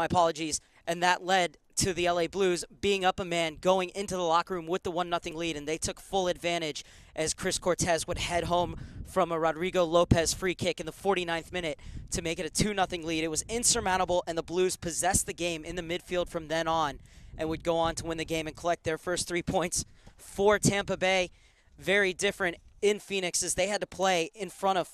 My apologies. And that led to the LA Blues being up a man going into the locker room with the 1-0 lead, and they took full advantage as Chris Cortez would head home from a Rodrigo Lopez free kick in the 49th minute to make it a 2-0 lead. It was insurmountable, and the Blues possessed the game in the midfield from then on and would go on to win the game and collect their first 3 points for Tampa Bay. Very different in Phoenix as they had to play in front of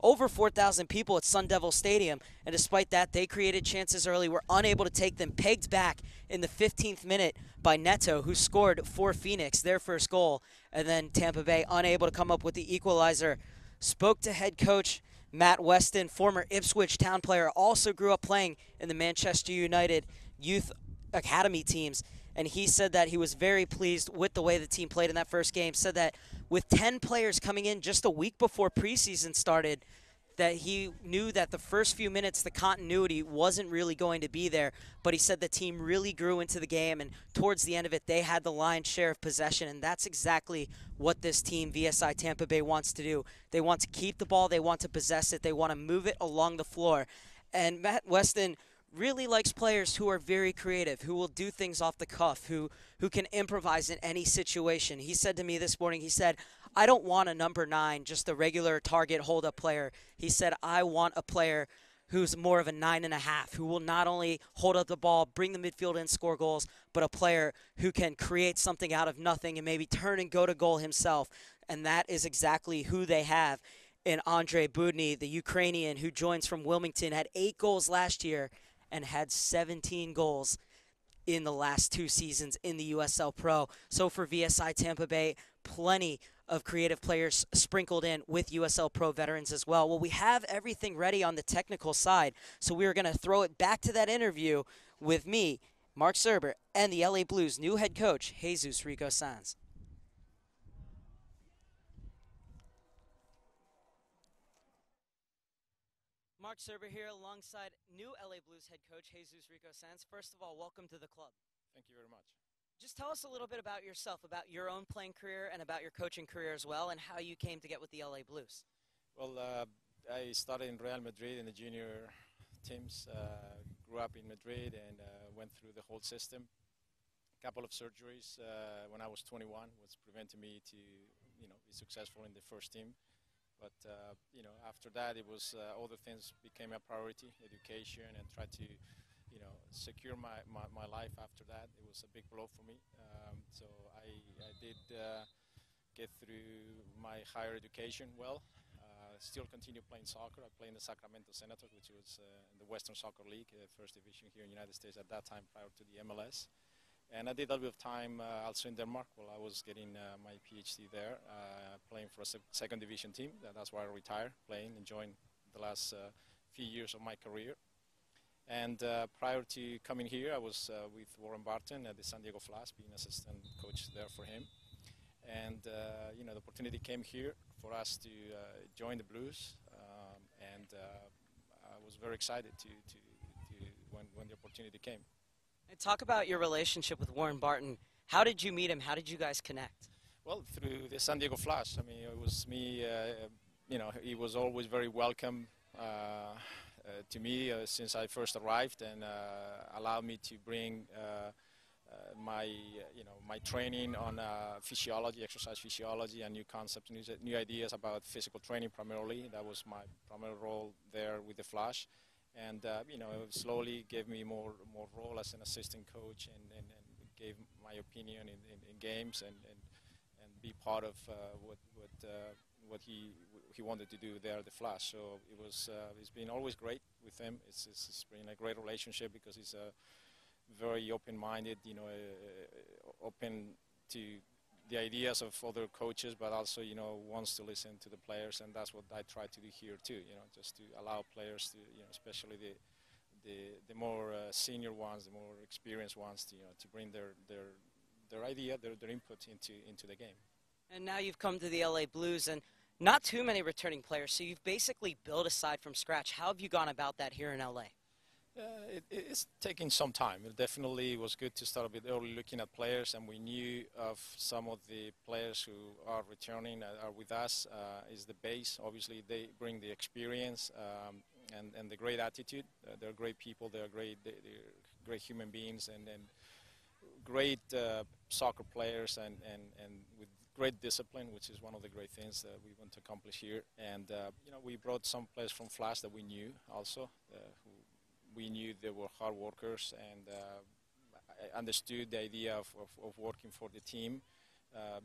over 4,000 people at Sun Devil Stadium, and despite that, they created chances early, were unable to take them, pegged back in the 15th minute by Neto, who scored for Phoenix, their first goal, and then Tampa Bay unable to come up with the equalizer. Spoke to head coach Matt Weston, former Ipswich Town player, also grew up playing in the Manchester United youth academy teams, and he said that he was very pleased with the way the team played in that first game, said that with 10 players coming in just a week before preseason started, that he knew that the first few minutes the continuity wasn't really going to be there, but he said the team really grew into the game, and towards the end of it they had the lion's share of possession, and that's exactly what this team, VSI Tampa Bay, wants to do. They want to keep the ball, they want to possess it, they want to move it along the floor. And Matt Weston really likes players who are very creative, who will do things off the cuff, who can improvise in any situation. He said to me this morning, he said, I don't want a number 9, just a regular target hold-up player. He said, I want a player who's more of a 9.5, who will not only hold up the ball, bring the midfield in, score goals, but a player who can create something out of nothing and maybe turn and go to goal himself. And that is exactly who they have in Andrei Budny, the Ukrainian who joins from Wilmington, had 8 goals last year and had 17 goals in the last 2 seasons in the USL Pro. So for VSI Tampa Bay, plenty of creative players sprinkled in with USL Pro veterans as well. Well, we have everything ready on the technical side, so we're going to throw it back to that interview with me, Mark Serber, and the LA Blues' new head coach, Jesus Rico Sanz. Mark Serber here alongside new LA Blues head coach Jesus Rico Sanz. First of all, welcome to the club. Thank you very much. Just tell us a little bit about yourself, about your own playing career and about your coaching career as well, and how you came to get with the LA Blues. Well, I started in Real Madrid in the junior teams, grew up in Madrid and went through the whole system. A couple of surgeries when I was 21 was preventing me to be successful in the first team. But, after that, it was other things became a priority, education, and try to, secure my life after that. It was a big blow for me. So I did get through my higher education well. Still continue playing soccer. I play in the Sacramento Senators, which was in the Western Soccer League, first division here in the United States at that time prior to the MLS. And I did a little bit of time also in Denmark while I was getting my PhD there, playing for a second division team. That's why I retired, playing, enjoying the last few years of my career. And prior to coming here, I was with Warren Barton at the San Diego Flash, being assistant coach there for him. And the opportunity came here for us to join the Blues, and I was very excited when the opportunity came. And talk about your relationship with Warren Barton. How did you meet him? How did you guys connect? Well, through the San Diego Flash. I mean, it was me, he was always very welcome to me since I first arrived, and allowed me to bring my training on physiology, exercise physiology, and new concepts, new ideas about physical training primarily. That was my primary role there with the Flash. And it slowly gave me more role as an assistant coach, and gave my opinion in games, and be part of what he wanted to do there at the Flash. So it's been always great with him. It's been a great relationship because he's a very open-minded, open to the ideas of other coaches, but also, wants to listen to the players, and that's what I try to do here too, just to allow players to, especially the more senior ones, the more experienced ones, to bring their idea, their input into the game. And now you've come to the LA Blues, and not too many returning players, so you've basically built a side from scratch. How have you gone about that here in LA? It's taking some time. It definitely was good to start a bit early looking at players, and we knew of some of the players who are returning, are with us, is the base. Obviously, they bring the experience. and the great attitude. They're great people. They're great human beings, and great soccer players, and with great discipline, which is one of the great things that we want to accomplish here. And we brought some players from Flash that we knew also, who we knew they were hard workers, and I understood the idea of working for the team,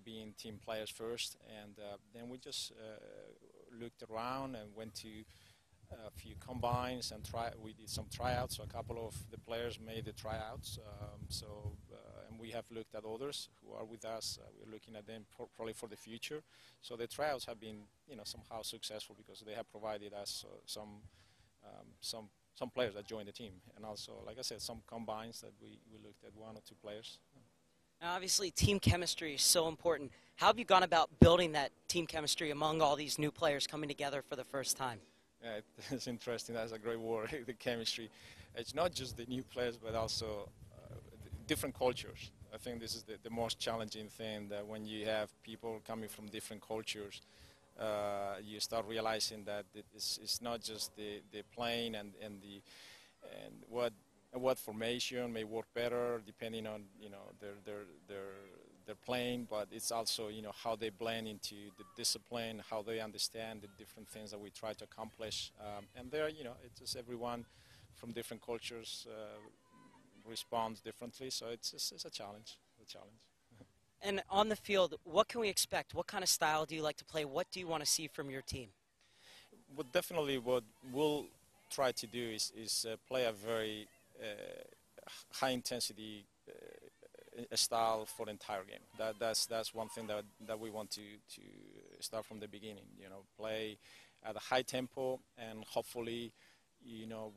being team players first. And then we just looked around and went to a few combines and we did some tryouts. So a couple of the players made the tryouts. And we have looked at others who are with us. We're looking at them probably for the future. So the tryouts have been, somehow successful because they have provided us some players that joined the team, and also, like I said, some combines that we looked at 1 or 2 players. Now, obviously, team chemistry is so important. How have you gone about building that team chemistry among all these new players coming together for the first time? Yeah, it's interesting. That's a great word, the chemistry. It's not just the new players, but also different cultures. I think this is the most challenging thing, that when you have people coming from different cultures, you start realizing that it's not just the playing and what formation may work better depending on their playing, but it's also how they blend into the discipline, how they understand the different things that we try to accomplish, and there it's just everyone from different cultures responds differently, so it's a challenge. And on the field, what can we expect? What kind of style do you like to play? What do you want to see from your team? Well, definitely what we'll try to do is play a very high-intensity style for the entire game. That's one thing that we want to start from the beginning. Play at a high tempo, and hopefully,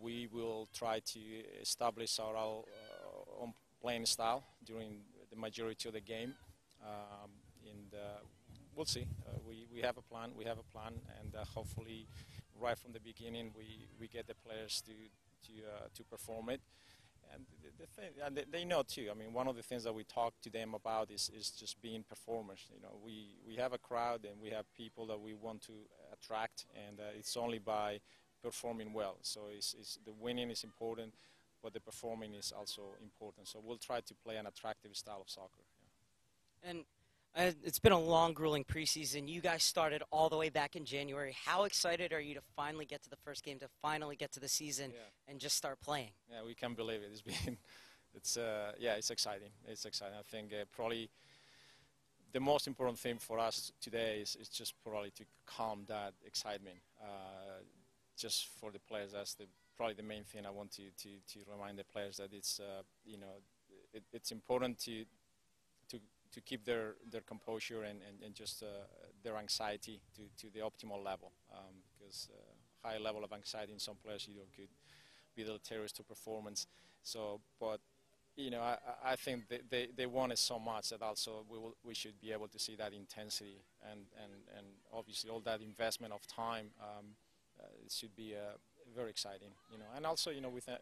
we will try to establish our own playing style during the majority of the game. And we'll see. We have a plan. And hopefully, right from the beginning, we get the players to perform it. And the thing, and they know too. I mean, one of the things that we talk to them about is just being performers. We have a crowd and we have people that we want to attract, and it's only by performing well. So the winning is important, but the performing is also important. So we'll try to play an attractive style of soccer. Yeah. And it's been a long, grueling preseason. You guys started all the way back in January. How excited are you to finally get to the first game, to finally get to the season and just start playing? Yeah, we can't believe it. It's exciting. It's exciting. I think probably the most important thing for us today is just probably to calm that excitement. Just for the players, that's probably the main thing I want to remind the players, that it's it's important to keep their composure and just their anxiety to the optimal level, because high level of anxiety in some players could be deleterious to performance. So, but I think they want it so much that also we should be able to see that intensity and obviously all that investment of time. It should be very exciting, and also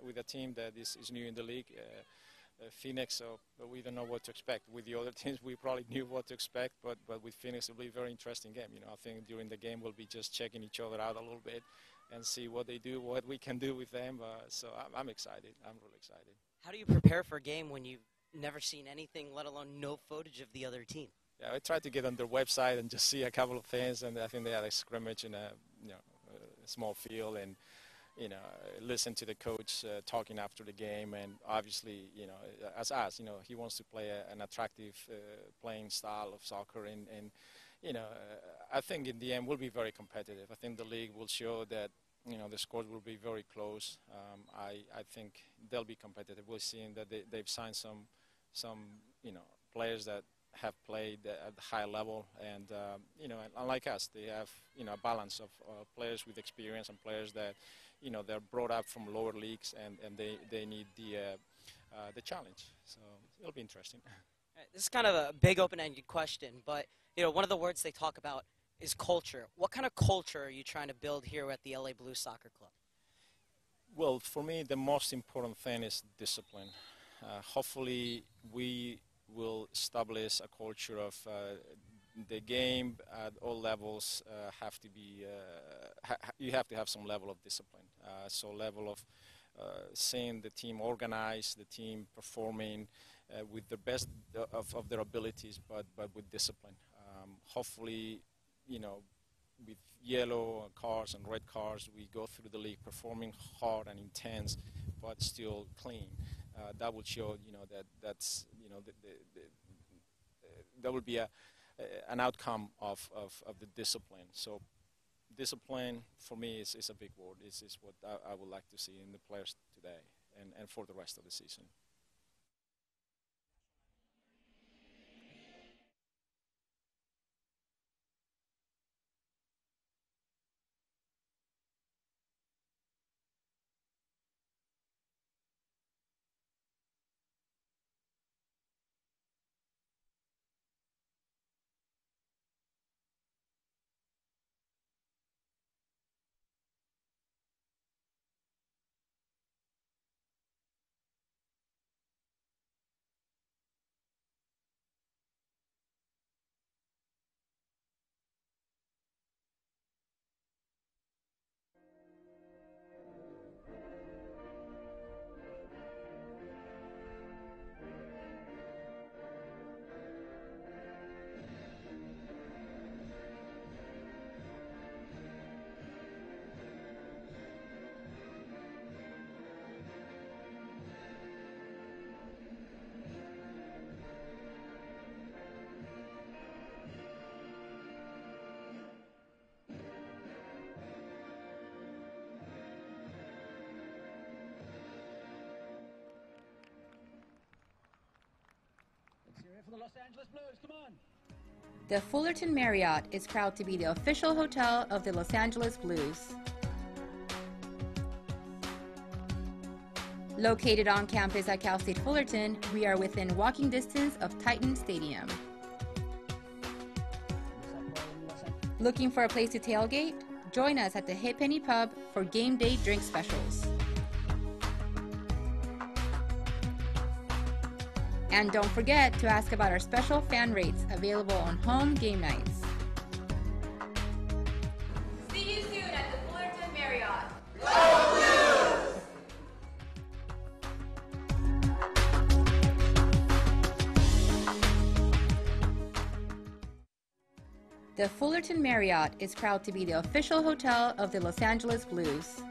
with a team that is new in the league. Phoenix, so we don't know what to expect. With the other teams, we probably knew what to expect, but with Phoenix, it'll be a very interesting game. I think during the game, we'll be just checking each other out a little bit and see what they do, what we can do with them. So I'm excited. I'm really excited. How do you prepare for a game when you've never seen anything, let alone no footage of the other team? Yeah, I tried to get on their website and just see a couple of things, and I think they had a scrimmage in a small field, and listen to the coach talking after the game, and obviously, as us, he wants to play an attractive playing style of soccer, and I think in the end we'll be very competitive. I think the league will show that, the scores will be very close. I think they'll be competitive. We're seeing that they've signed some players that have played at a high level, and unlike us, they have a balance of players with experience and players that they're brought up from lower leagues, and they need the challenge. So it'll be interesting. This is kind of a big open-ended question, but one of the words they talk about is culture. What kind of culture are you trying to build here at the LA Blues Soccer Club? Well, for me, the most important thing is discipline. Hopefully, we will establish a culture of the game at all levels have to be, you have to have some level of discipline. So level of seeing the team organized, the team performing with the best of their abilities, but with discipline. Hopefully, you know, with yellow cars and red cars, we go through the league performing hard and intense, but still clean. That will show, you know, that's, you know, that will be an outcome of the discipline. So discipline for me is a big word. Is what I would like to see in the players today and for the rest of the season. For the Los Angeles Blues, come on. The Fullerton Marriott is proud to be the official hotel of the Los Angeles Blues. Located on campus at Cal State Fullerton, we are within walking distance of Titan Stadium. Looking for a place to tailgate? Join us at the Hit Penny Pub for game day drink specials. And don't forget to ask about our special fan rates available on home game nights. See you soon at the Fullerton Marriott. Go Blues! The Fullerton Marriott is proud to be the official hotel of the Los Angeles Blues.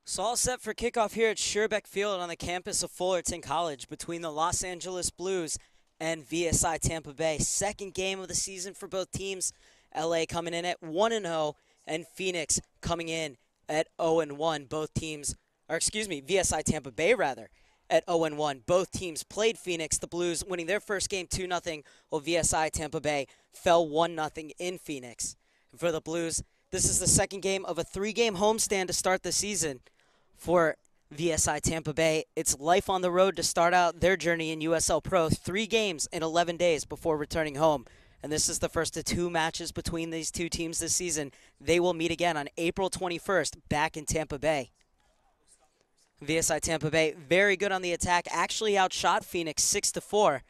So all set for kickoff here at Sherbeck Field on the campus of Fullerton College between the Los Angeles Blues and VSI Tampa Bay. Second game of the season for both teams. LA coming in at 1-0 and Phoenix coming in at 0-1. Both teams, or excuse me, VSI Tampa Bay rather, at 0-1. Both teams played Phoenix, the Blues winning their first game 2-0, while VSI Tampa Bay fell 1-0 in Phoenix. And for the Blues, this is the second game of a 3-game homestand to start the season. For VSI Tampa Bay, it's life on the road to start out their journey in USL Pro. 3 games in 11 days before returning home. And this is the first of 2 matches between these two teams this season. They will meet again on April 21st back in Tampa Bay. VSI Tampa Bay, very good on the attack, actually outshot Phoenix 6-4.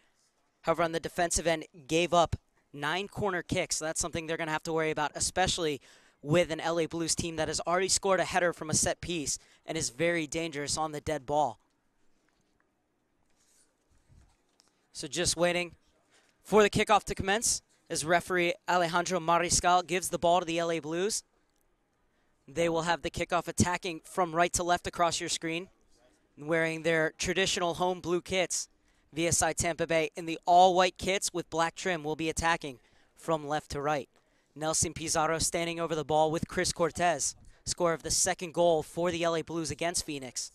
However, on the defensive end, gave up 9 corner kicks. So that's something they're going to have to worry about, especially with an LA Blues team that has already scored a header from a set piece and is very dangerous on the dead ball. So just waiting for the kickoff to commence as referee Alejandro Mariscal gives the ball to the LA Blues. They will have the kickoff attacking from right to left across your screen, wearing their traditional home blue kits. VSI Tampa Bay in the all-white kits with black trim will be attacking from left to right. Nelson Pizarro standing over the ball with Chris Cortez, scorer of the second goal for the LA Blues against Phoenix.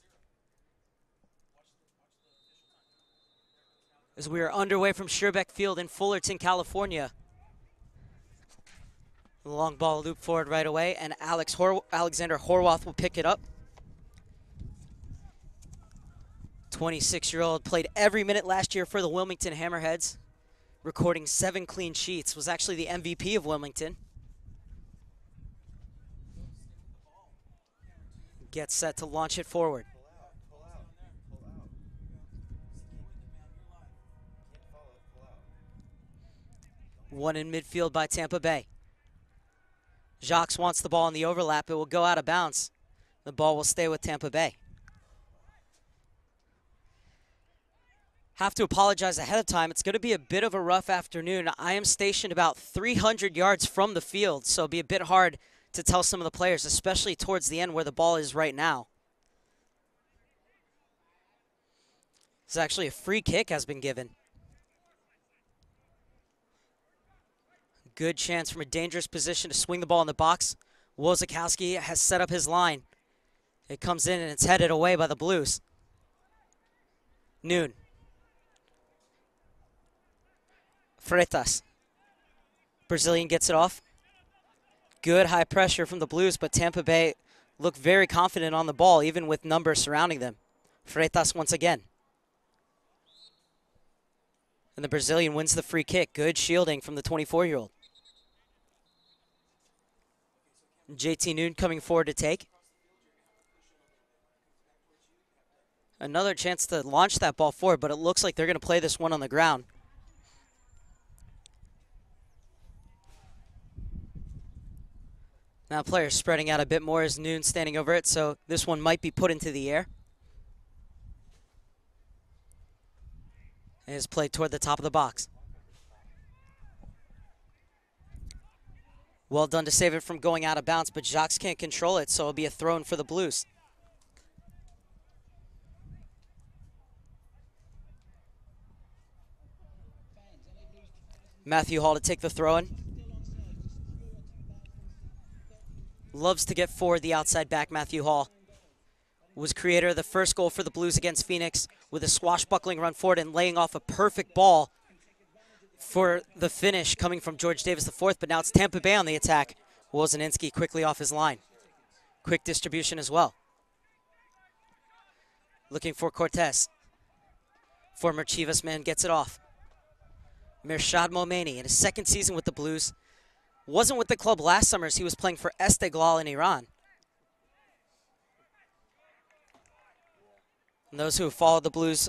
As we are underway from Sherbeck Field in Fullerton, California. The long ball loop forward right away, and Alexander Horwath will pick it up. 26-year-old, played every minute last year for the Wilmington Hammerheads, recording 7 clean sheets, was actually the MVP of Wilmington. Gets set to launch it forward. One in midfield by Tampa Bay. Jacques wants the ball in the overlap. It will go out of bounds. The ball will stay with Tampa Bay. Have to apologize ahead of time. It's going to be a bit of a rough afternoon. I am stationed about 300 yards from the field, so it'll be a bit hard to tell some of the players, especially towards the end where the ball is right now. It's actually a free kick has been given. Good chance from a dangerous position to swing the ball in the box. Wozakowski has set up his line. It comes in and it's headed away by the Blues. Noon. Freitas. Brazilian gets it off. Good high pressure from the Blues, but Tampa Bay look very confident on the ball, even with numbers surrounding them. Freitas once again. And the Brazilian wins the free kick. Good shielding from the 24-year-old. JT Noon coming forward to take. Another chance to launch that ball forward, but it looks like they're going to play this one on the ground. Now players spreading out a bit more as Noon standing over it, so this one might be put into the air. It is played toward the top of the box. Well done to save it from going out of bounds, but Jacques can't control it, so it'll be a throw-in for the Blues. Matthew Hall to take the throw-in. Loves to get forward the outside back, Matthew Hall. Was creator of the first goal for the Blues against Phoenix with a swashbuckling run forward and laying off a perfect ball for the finish coming from George Davis IV, but now it's Tampa Bay on the attack. Wozinski quickly off his line. Quick distribution as well. Looking for Cortez. Former Chivas man gets it off. Mirshad Momeni in his second season with the Blues. Wasn't with the club last summer as he was playing for Esteghlal in Iran. And those who have followed the Blues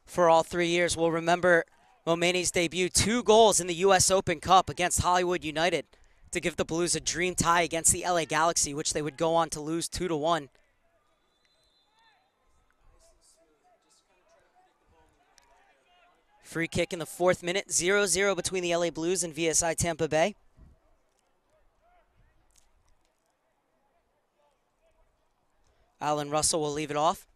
for all 3 years will remember Momeni's debut, 2 goals in the U.S. Open Cup against Hollywood United to give the Blues a dream tie against the LA Galaxy, which they would go on to lose 2-1. Free kick in the 4th minute, 0-0 between the LA Blues and VSI Tampa Bay. Alan Russell will leave it off.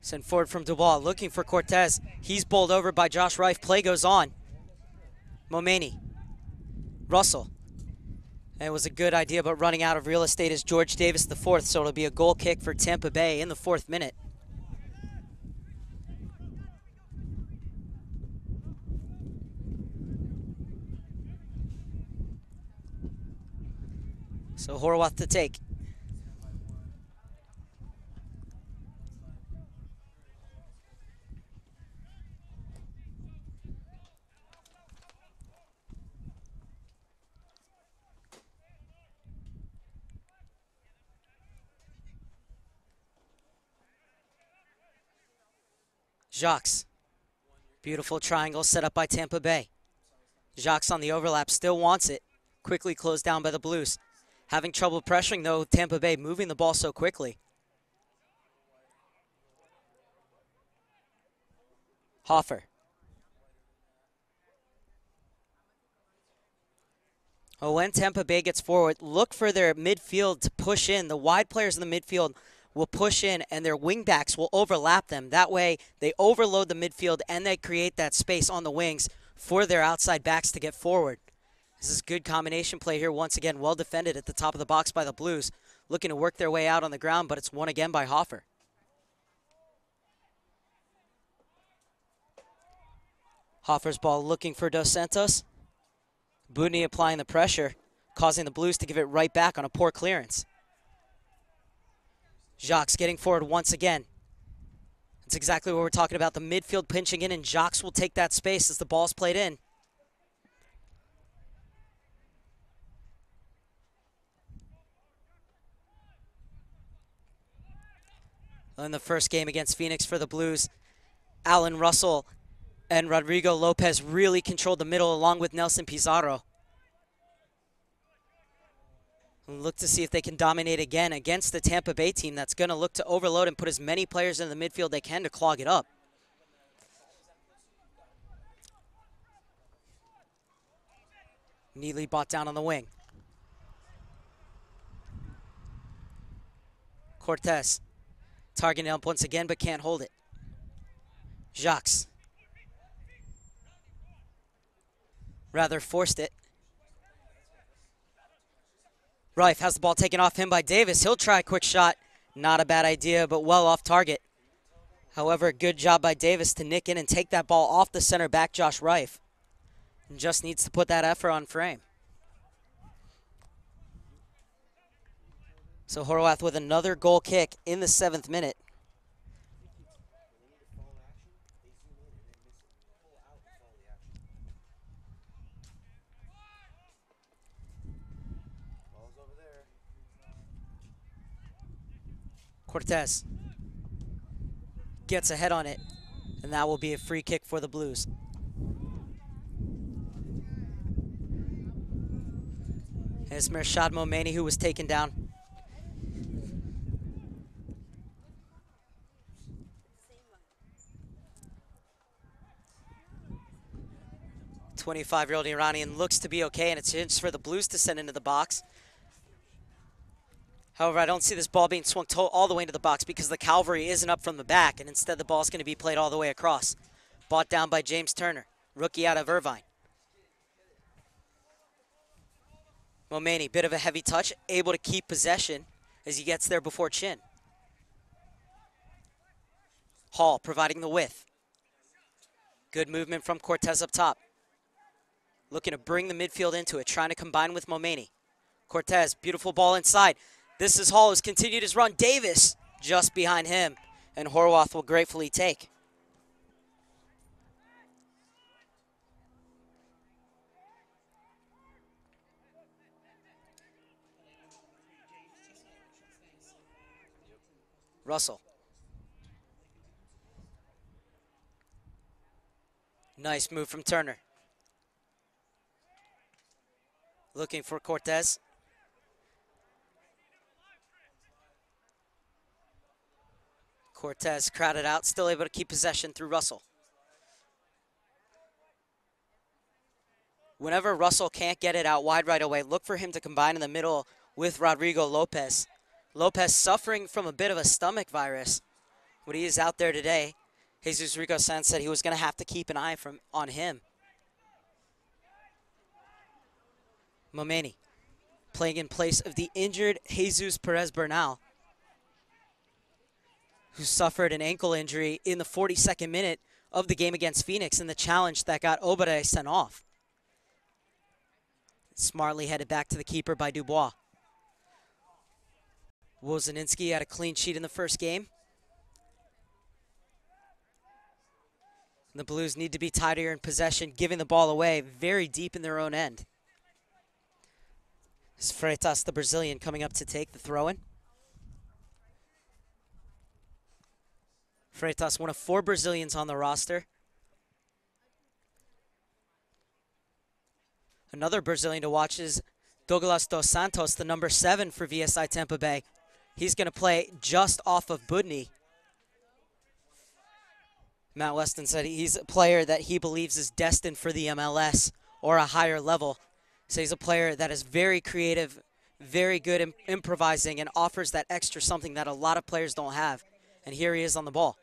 Sent forward from Dubois, looking for Cortez. He's bowled over by Josh Reif. Play goes on. Momeni. Russell. And it was a good idea, but running out of real estate is George Davis IV, so it'll be a goal kick for Tampa Bay in the 4th minute. So Horwath to take. Jacques. Beautiful triangle set up by Tampa Bay. Jacques on the overlap, still wants it. Quickly closed down by the Blues. Having trouble pressuring, though, Tampa Bay moving the ball so quickly. Hoffer. Oh, when Tampa Bay gets forward, look for their midfield to push in. The wide players in the midfield will push in, and their wingbacks will overlap them. That way, they overload the midfield, and they create that space on the wings for their outside backs to get forward. This is good combination play here. Once again, well defended at the top of the box by the Blues. Looking to work their way out on the ground, but it's won again by Hoffer. Hoffer's ball looking for Dos Santos. Budny applying the pressure, causing the Blues to give it right back on a poor clearance. Jacques getting forward once again. That's exactly what we're talking about. The midfield pinching in, and Jacques will take that space as the ball's played in. In the first game against Phoenix for the Blues, Alan Russell and Rodrigo Lopez really controlled the middle along with Nelson Pizarro. Look to see if they can dominate again against the Tampa Bay team that's going to look to overload and put as many players in the midfield they can to clog it up. Neatly bought down on the wing. Cortez targeting up once again but can't hold it. Jacques rather forced it. Rife has the ball taken off him by Davis. He'll try a quick shot. Not a bad idea, but well off target. However, good job by Davis to nick in and take that ball off the center back, Josh Rife. And just needs to put that effort on frame. So Horwath with another goal kick in the 7th minute. Cortez gets ahead on it, and that will be a free kick for the Blues. It's Mershad Momeni who was taken down. The 25-year-old Iranian looks to be okay, and it's a chance for the Blues to send into the box. However, I don't see this ball being swung all the way into the box because the cavalry isn't up from the back, and instead the ball's going to be played all the way across. Bought down by James Turner, rookie out of Irvine. Momeni, bit of a heavy touch, able to keep possession as he gets there before Chin. Hall providing the width. Good movement from Cortez up top. Looking to bring the midfield into it, trying to combine with Momeni. Cortez, beautiful ball inside. This is Hall who's continued his run. Davis just behind him, and Horwath will gratefully take. Russell. Nice move from Turner. Looking for Cortez. Cortez crowded out, still able to keep possession through Russell. Whenever Russell can't get it out wide right away, look for him to combine in the middle with Rodrigo Lopez. Lopez suffering from a bit of a stomach virus. When he is out there today, Jesus Rico Sanz said he was going to have to keep an eye on him. Momeni playing in place of the injured Jesus Perez Bernal, who suffered an ankle injury in the 42nd minute of the game against Phoenix in the challenge that got Obere sent off. Smartly headed back to the keeper by Dubois. Wozinski had a clean sheet in the first game. The Blues need to be tighter in possession, giving the ball away very deep in their own end. It's Freitas, the Brazilian, coming up to take the throw-in. Freitas, one of 4 Brazilians on the roster. Another Brazilian to watch is Douglas Dos Santos, the number 7 for VSI Tampa Bay. He's going to play just off of Budny. Matt Weston said he's a player that he believes is destined for the MLS or a higher level. So he's a player that is very creative, very good in improvising, and offers that extra something that a lot of players don't have. And here he is on the ball.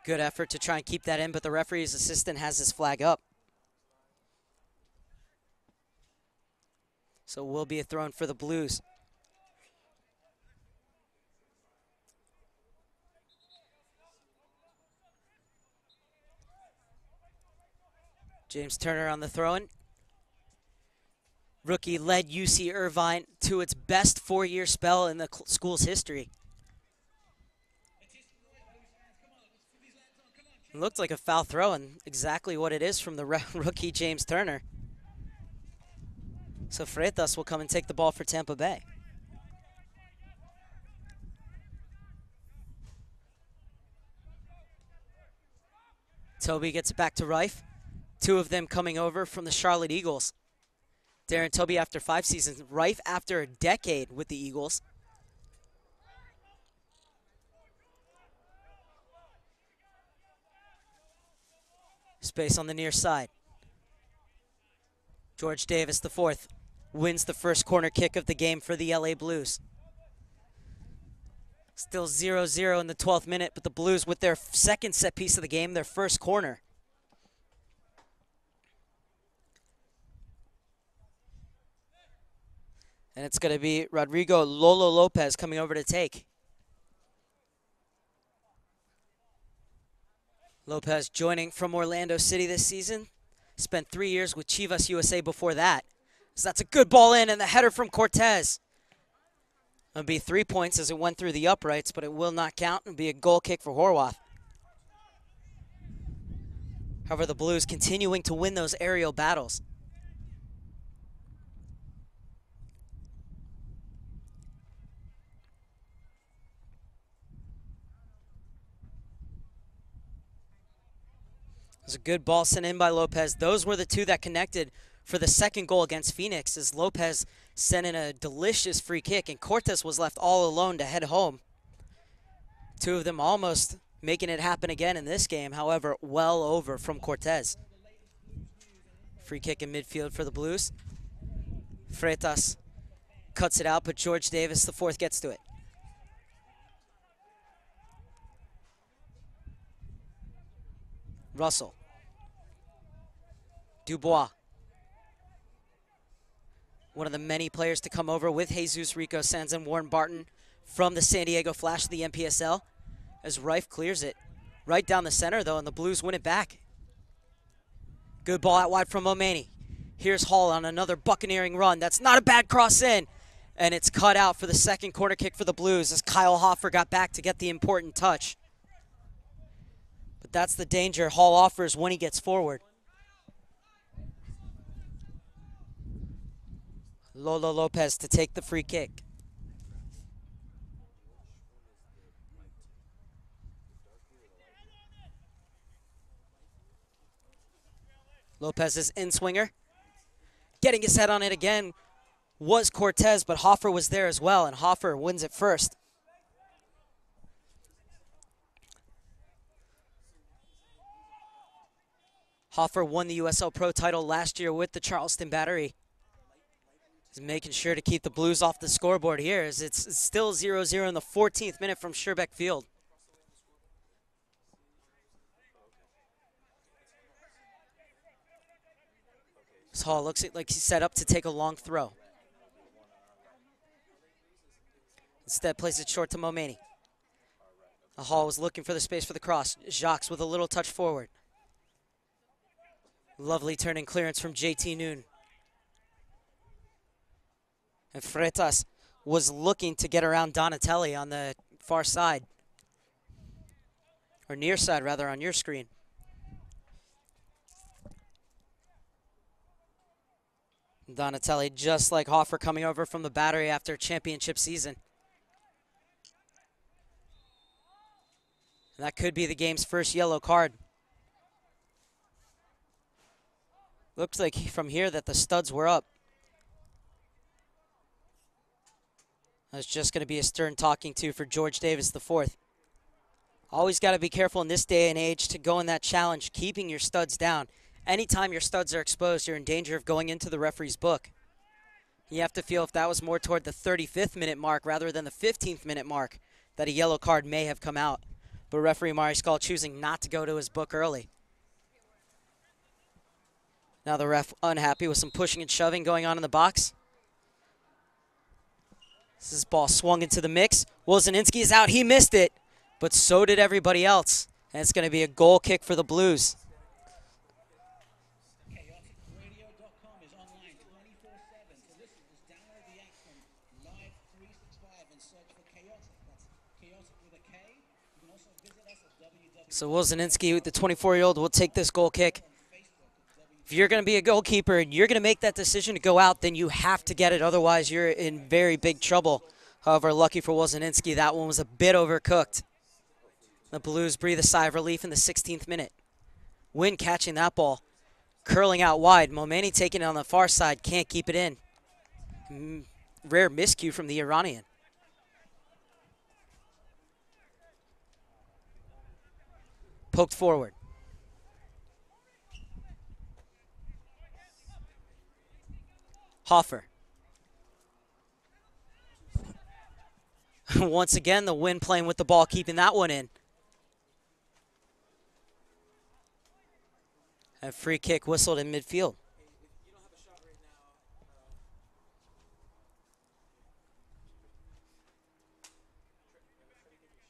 Good effort to try and keep that in, but the referee's assistant has his flag up. So it will be a throw-in for the Blues. James Turner on the throw-in. Rookie led UC Irvine to its best 4-year spell in the school's history. It looked like a foul throw, and exactly what it is from the rookie James Turner. So Freitas will come and take the ball for Tampa Bay. Toby gets it back to Rife. Two of them coming over from the Charlotte Eagles. Darren Toby after 5 seasons. Rife after a decade with the Eagles. Space on the near side. George Davis, the fourth, wins the first corner kick of the game for the LA Blues. Still 0-0 in the 12th minute, but the Blues with their second set piece of the game, their first corner. And it's going to be Rodrigo Lolo Lopez coming over to take. Lopez joining from Orlando City this season. Spent 3 years with Chivas USA before that. So that's a good ball in, and the header from Cortez. It'll be 3 points as it went through the uprights, but it will not count. It'll be a goal kick for Horwath. However, the Blues continuing to win those aerial battles. It was a good ball sent in by Lopez. Those were the two that connected for the second goal against Phoenix, as Lopez sent in a delicious free kick, and Cortez was left all alone to head home. Two of them almost making it happen again in this game, however, well over from Cortez. Free kick in midfield for the Blues. Freitas cuts it out, but George Davis, the fourth, gets to it. Russell. Dubois. One of the many players to come over with Jesus Rico Sanz and Warren Barton from the San Diego Flash of the NPSL, as Rife clears it. Right down the center, though, and the Blues win it back. Good ball out wide from Omani. Here's Hall on another buccaneering run. That's not a bad cross in, and it's cut out for the second corner kick for the Blues as Kyle Hoffer got back to get the important touch. But that's the danger Hall offers when he gets forward. Lolo Lopez to take the free kick. Lopez's in-swinger. Getting his head on it again was Cortez, but Hoffer was there as well, and Hoffer wins it first. Hoffer won the USL Pro title last year with the Charleston Battery. He's making sure to keep the Blues off the scoreboard here, as it's still 0-0 in the 14th minute from Sherbeck Field. This Hall looks like he's set up to take a long throw. Instead, plays it short to Momani. Hall was looking for the space for the cross. Jacques with a little touch forward. Lovely turning clearance from JT Noon. And Freitas was looking to get around Donatelli on the far side. Or near side, rather, on your screen. Donatelli, just like Hoffer, coming over from the Battery after championship season. And that could be the game's first yellow card. Looks like from here that the studs were up. That's just going to be a stern talking to for George Davis, the fourth. Always got to be careful in this day and age to go in that challenge, keeping your studs down. Anytime your studs are exposed, you're in danger of going into the referee's book. You have to feel if that was more toward the 35th minute mark rather than the 15th minute mark that a yellow card may have come out. But referee Mariscal choosing not to go to his book early. Now the ref unhappy with some pushing and shoving going on in the box. This ball swung into the mix. Wozinski is out. He missed it, but so did everybody else. And it's going to be a goal kick for the Blues. Chaoticradio.com is online 24/7. So listen, just download the app from Live 365 and search for Chaotic. That's Chaotic with a K. You can also visit us at www. So Wozinski, the 24-year-old, will take this goal kick If you're going to be a goalkeeper and you're going to make that decision to go out, then you have to get it. Otherwise, you're in very big trouble. However, lucky for Wozinski, that one was a bit overcooked. The Blues breathe a sigh of relief in the 16th minute. Wynn catching that ball, curling out wide. Momeni taking it on the far side, can't keep it in. Rare miscue from the Iranian. Poked forward. Hoffer. Once again, the Wynn playing with the ball, keeping that one in. A free kick whistled in midfield.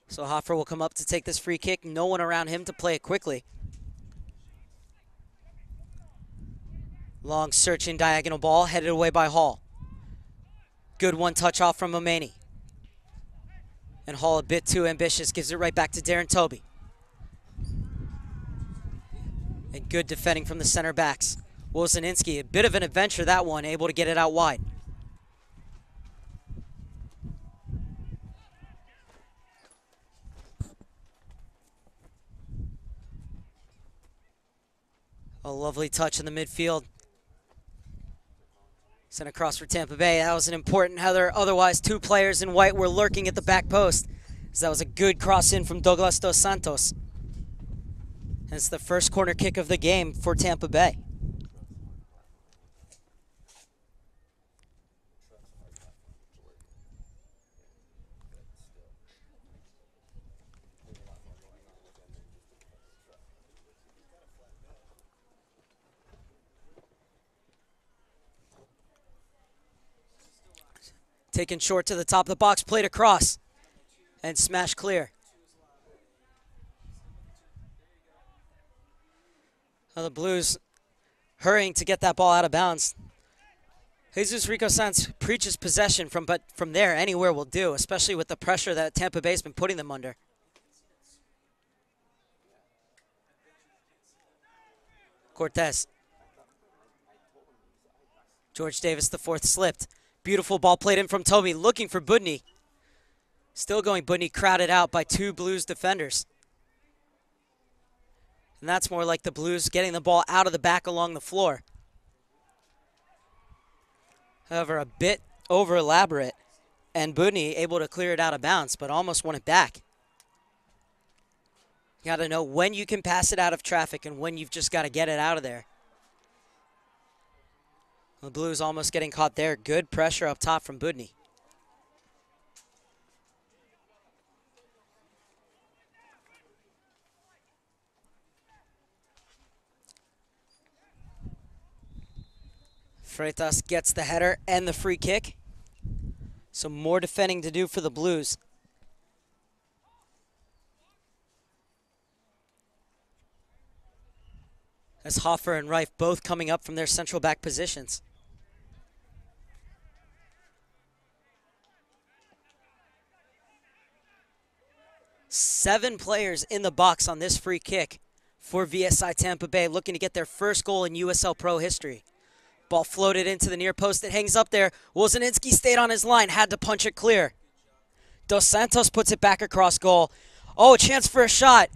So Hoffer will come up to take this free kick. No one around him to play it quickly. Long searching diagonal ball headed away by Hall. Good one touch off from Momeni. And Hall a bit too ambitious, gives it right back to Darren Toby. And good defending from the center backs. Wozinski, a bit of an adventure that one, able to get it out wide. A lovely touch in the midfield. Sent across for Tampa Bay. That was an important header. Otherwise, two players in white were lurking at the back post. So that was a good cross in from Douglas Dos Santos. And it's the first corner kick of the game for Tampa Bay. Taken short to the top of the box, played across, and smashed clear. Well, the Blues hurrying to get that ball out of bounds. Jesus Rico Santos preaches possession but from there, anywhere will do, especially with the pressure that Tampa Bay's been putting them under. Cortez. George Davis, the fourth, slipped. Beautiful ball played in from Toby, looking for Budny. Still going Budny, crowded out by two Blues defenders. And that's more like the Blues getting the ball out of the back along the floor. However, a bit over elaborate, and Budny able to clear it out of bounds, but almost won it back. You got to know when you can pass it out of traffic and when you've just got to get it out of there. The Blues almost getting caught there. Good pressure up top from Budny. Freitas gets the header and the free kick. So more defending to do for the Blues. As Hoffer and Reif both coming up from their central back positions. Seven players in the box on this free kick for VSI Tampa Bay, looking to get their first goal in USL Pro history. Ball floated into the near post. It hangs up there. Wozinski stayed on his line, had to punch it clear. Dos Santos puts it back across goal. Oh, chance for a shot.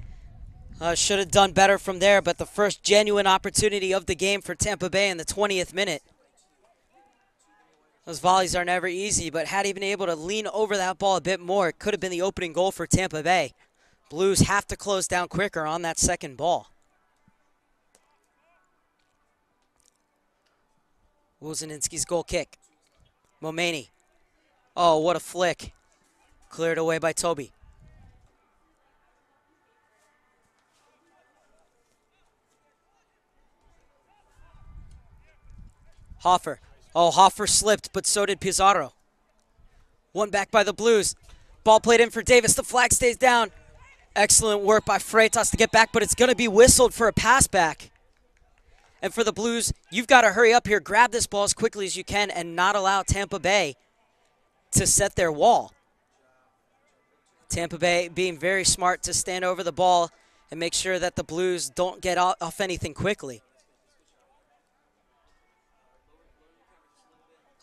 Should have done better from there, but the first genuine opportunity of the game for Tampa Bay in the 20th minute. Those volleys are never easy, but had he been able to lean over that ball a bit more, it could have been the opening goal for Tampa Bay. Blues have to close down quicker on that second ball. Wozinski's goal kick. Momeni. Oh, what a flick. Cleared away by Toby. Hoffer. Oh, Hoffer slipped, but so did Pizarro. One back by the Blues. Ball played in for Davis. The flag stays down. Excellent work by Freitas to get back, but it's going to be whistled for a pass back. And for the Blues, you've got to hurry up here, grab this ball as quickly as you can, and not allow Tampa Bay to set their wall. Tampa Bay being very smart to stand over the ball and make sure that the Blues don't get off anything quickly.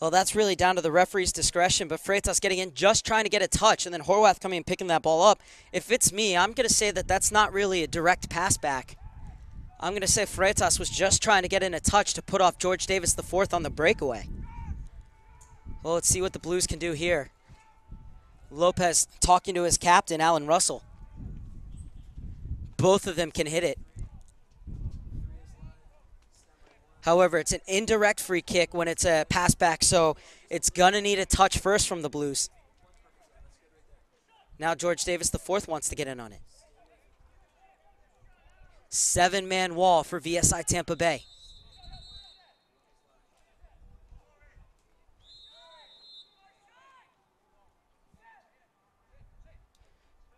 Well, that's really down to the referee's discretion, but Freitas getting in, just trying to get a touch, and then Horwath coming and picking that ball up. If it's me, I'm going to say that that's not really a direct pass back. I'm going to say Freitas was just trying to get in a touch to put off George Davis IV on the breakaway. Well, let's see what the Blues can do here. Lopez talking to his captain, Alan Russell. Both of them can hit it. However, it's an indirect free kick when it's a pass back, so it's going to need a touch first from the Blues. Now George Davis IV wants to get in on it. 7-man wall for VSI Tampa Bay.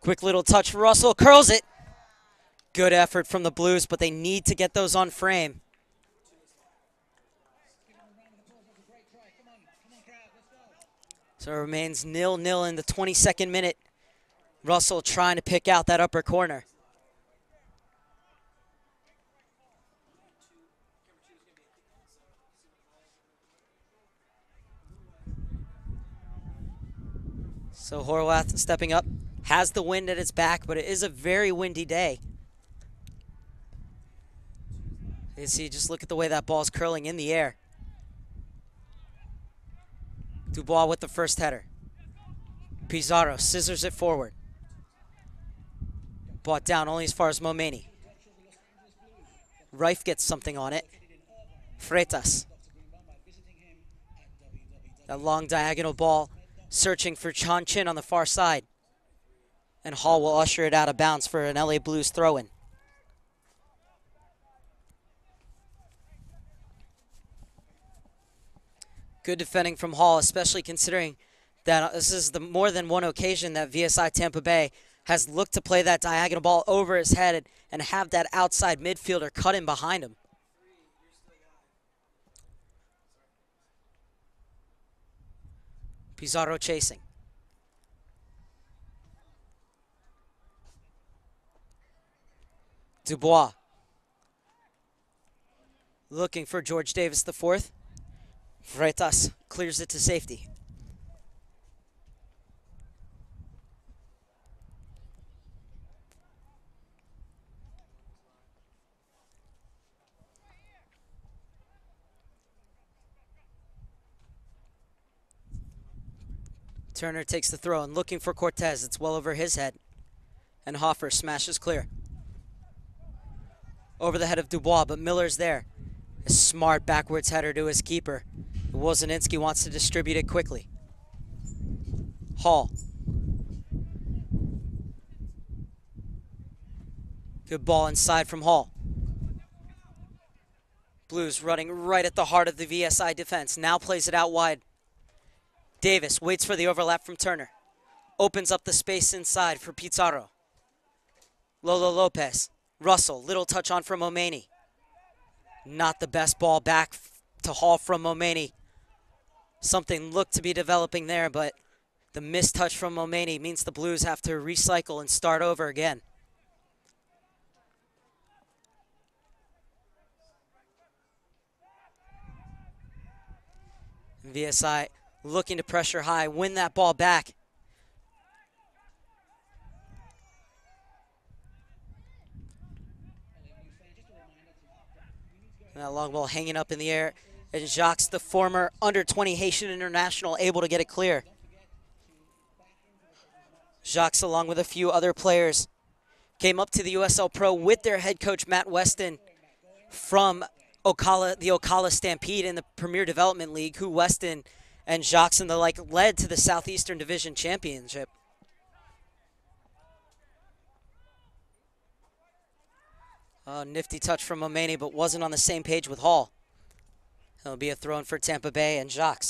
Quick little touch for Russell, curls it. Good effort from the Blues, but they need to get those on frame. So it remains 0-0 in the 22nd minute. Russell trying to pick out that upper corner. So Horwath stepping up, has the wind at his back, but it is a very windy day. You see, just look at the way that ball's curling in the air. Dubois with the first header. Pizarro scissors it forward. Brought down only as far as Momeni. Reif gets something on it. Freitas. That long diagonal ball searching for Chan Chin on the far side. And Hall will usher it out of bounds for an LA Blues throw-in. Good defending from Hall, especially considering that this is the more than one occasion that VSI Tampa Bay has looked to play that diagonal ball over his head and have that outside midfielder cut in behind him. Pizarro chasing. Dubois. Looking for George Davis IV. Freitas clears it to safety. Turner takes the throw and looking for Cortez. It's well over his head. And Hoffer smashes clear. Over the head of Dubois, but Miller's there. A smart backwards header to his keeper. Wozinski wants to distribute it quickly. Hall. Good ball inside from Hall. Blues running right at the heart of the VSI defense. Now plays it out wide. Davis waits for the overlap from Turner. Opens up the space inside for Pizarro. Lolo Lopez. Russell, little touch on from Momeni. Not the best ball back to Hall from Momeni. Something looked to be developing there, but the missed touch from Momeni means the Blues have to recycle and start over again. VSI looking to pressure high, win that ball back. And that long ball hanging up in the air. And Jacques, the former under-20 Haitian international, able to get it clear. Jacques, along with a few other players, came up to the USL Pro with their head coach, Matt Weston, from the Ocala Stampede in the Premier Development League, who Weston and Jacques and the like led to the Southeastern Division Championship. Oh, nifty touch from Momeni, but wasn't on the same page with Hall. It'll be a throw-in for Tampa Bay and Jacques.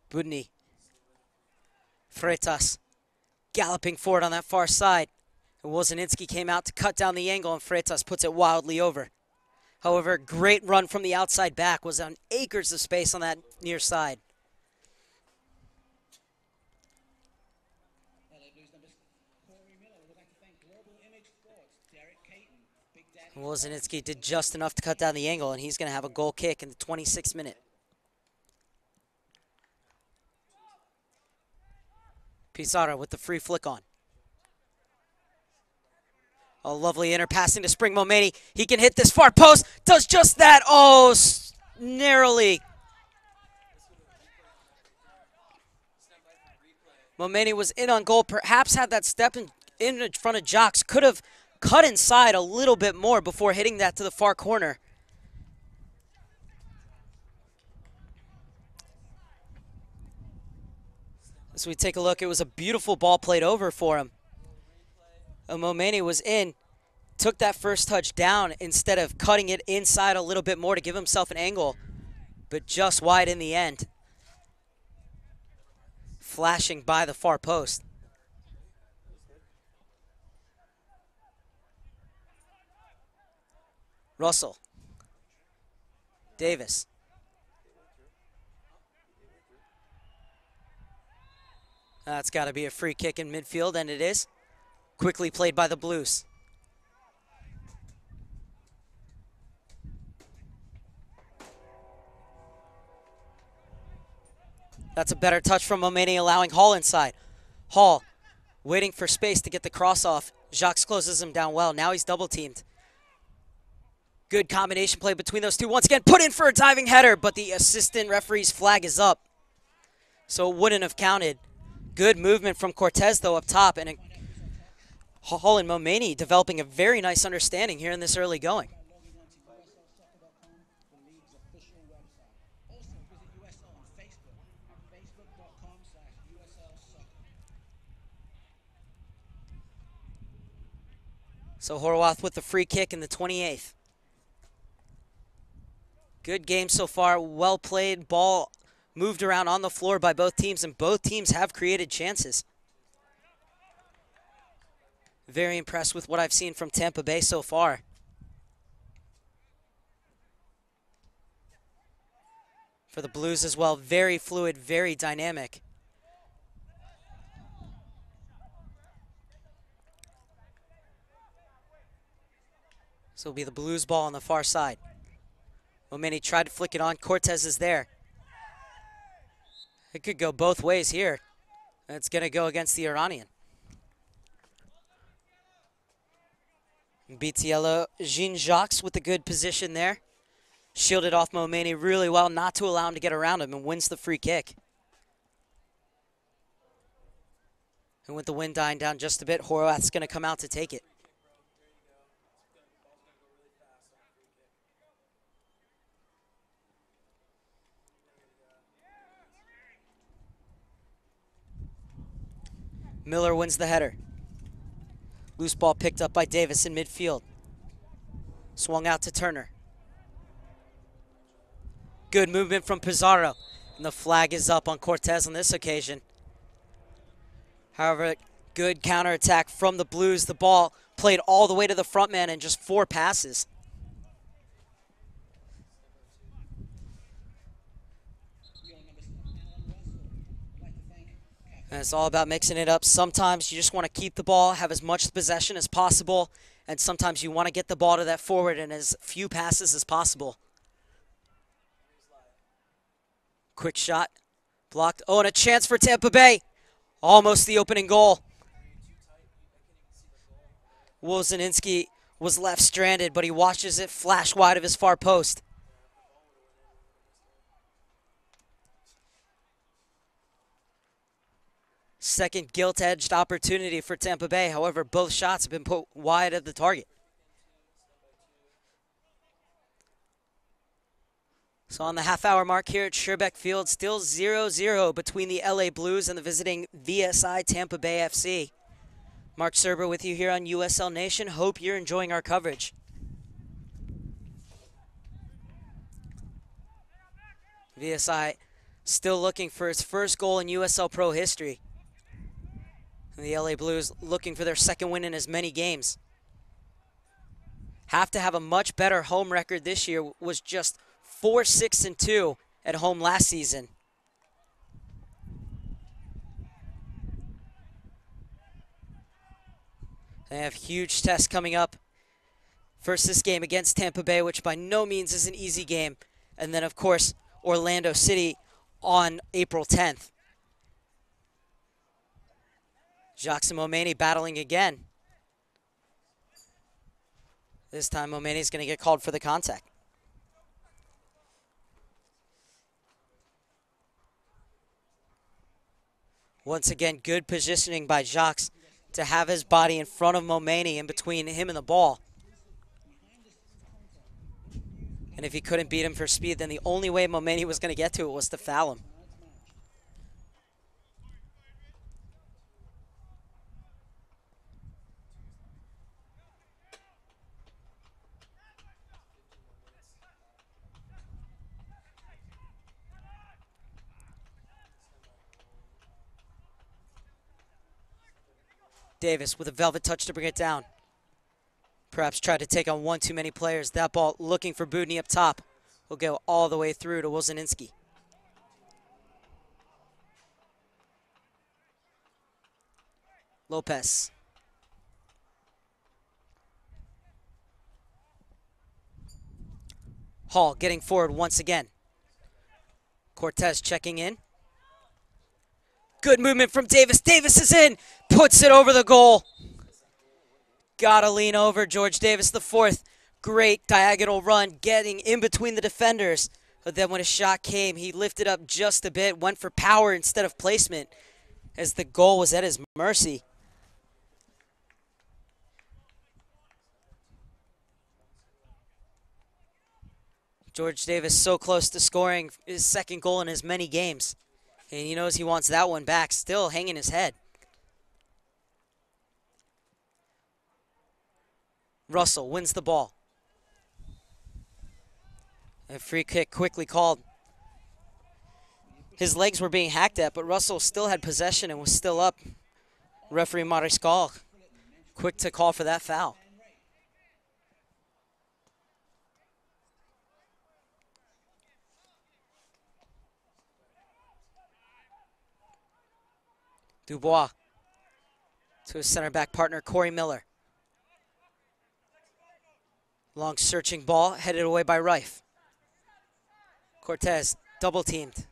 Budny. Freitas galloping forward on that far side. And Wozinski came out to cut down the angle, and Freitas puts it wildly over. However, great run from the outside back, was on acres of space on that near side. Wozinski did just enough to cut down the angle, and he's going to have a goal kick in the 26th minute. Pizarro with the free flick on. A lovely inner passing to Spring Momeni. He can hit this far post. Does just that. Oh, narrowly. Momeni was in on goal. Perhaps had that step in front of Jocks. Could have cut inside a little bit more before hitting that to the far corner. As we take a look, it was a beautiful ball played over for him. Momeni was in, took that first touch down instead of cutting it inside a little bit more to give himself an angle, but just wide in the end. Flashing by the far post. Russell. Davis. That's got to be a free kick in midfield, and it is. Quickly played by the Blues. That's a better touch from Momeni, allowing Hall inside. Hall waiting for space to get the cross off. Jacques closes him down well. Now he's double teamed. Good combination play between those two. Once again, put in for a diving header, but the assistant referee's flag is up, so it wouldn't have counted. Good movement from Cortez, though, up top, and Hall and Momeni developing a very nice understanding here in this early going. So Horwath with the free kick in the 28th. Good game so far, well played, ball moved around on the floor by both teams, and both teams have created chances. Very impressed with what I've seen from Tampa Bay so far. For the Blues as well, very fluid, very dynamic. So it'll be the Blues ball on the far side. Momeni tried to flick it on. Cortez is there. It could go both ways here. It's going to go against the Iranian. BTLO Jean Jacques with a good position there. Shielded off Momeni really well, not to allow him to get around him, and wins the free kick. And with the wind dying down just a bit, Horwath's going to come out to take it. Miller wins the header. Loose ball picked up by Davis in midfield. Swung out to Turner. Good movement from Pizarro. And the flag is up on Cortez on this occasion. However, good counterattack from the Blues. The ball played all the way to the front man in just 4 passes. And it's all about mixing it up. Sometimes you just want to keep the ball, have as much possession as possible, and sometimes you want to get the ball to that forward in as few passes as possible. Quick shot, blocked. Oh, and a chance for Tampa Bay. Almost the opening goal. Wozinski was left stranded, but he watches it flash wide of his far post. Second gilt-edged opportunity for Tampa Bay. However, both shots have been put wide of the target. So on the half-hour mark here at Sherbeck Field, still 0-0 between the LA Blues and the visiting VSI Tampa Bay FC. Mark Serber with you here on USL Nation. Hope you're enjoying our coverage. VSI still looking for its first goal in USL Pro history. And the LA Blues looking for their second win in as many games. Have to have a much better home record this year. Was just 4-6-2 at home last season. They have huge tests coming up. First, this game against Tampa Bay, which by no means is an easy game. And then, of course, Orlando City on April 10th. Jacques and Momeni battling again. This time, Momeni is going to get called for the contact. Once again, good positioning by Jacques to have his body in front of Momeni in between him and the ball. And if he couldn't beat him for speed, then the only way Momeni was going to get to it was to foul him. Davis with a velvet touch to bring it down. Perhaps tried to take on one too many players. That ball looking for Budny up top. Will go all the way through to Wozaninski. Lopez. Hall getting forward once again. Cortez checking in. Good movement from Davis. Davis is in. Puts it over the goal. Gotta lean over. George Davis, the fourth. Great diagonal run, getting in between the defenders. But then when a shot came, he lifted up just a bit, went for power instead of placement, as the goal was at his mercy. George Davis so close to scoring his second goal in as many games. And he knows he wants that one back, still hanging his head. Russell wins the ball. A free kick quickly called. His legs were being hacked at, but Russell still had possession and was still up. Referee Mariscal quick to call for that foul. Dubois to his center back partner, Corey Miller. Long searching ball headed away by Rife. Cortez double teamed.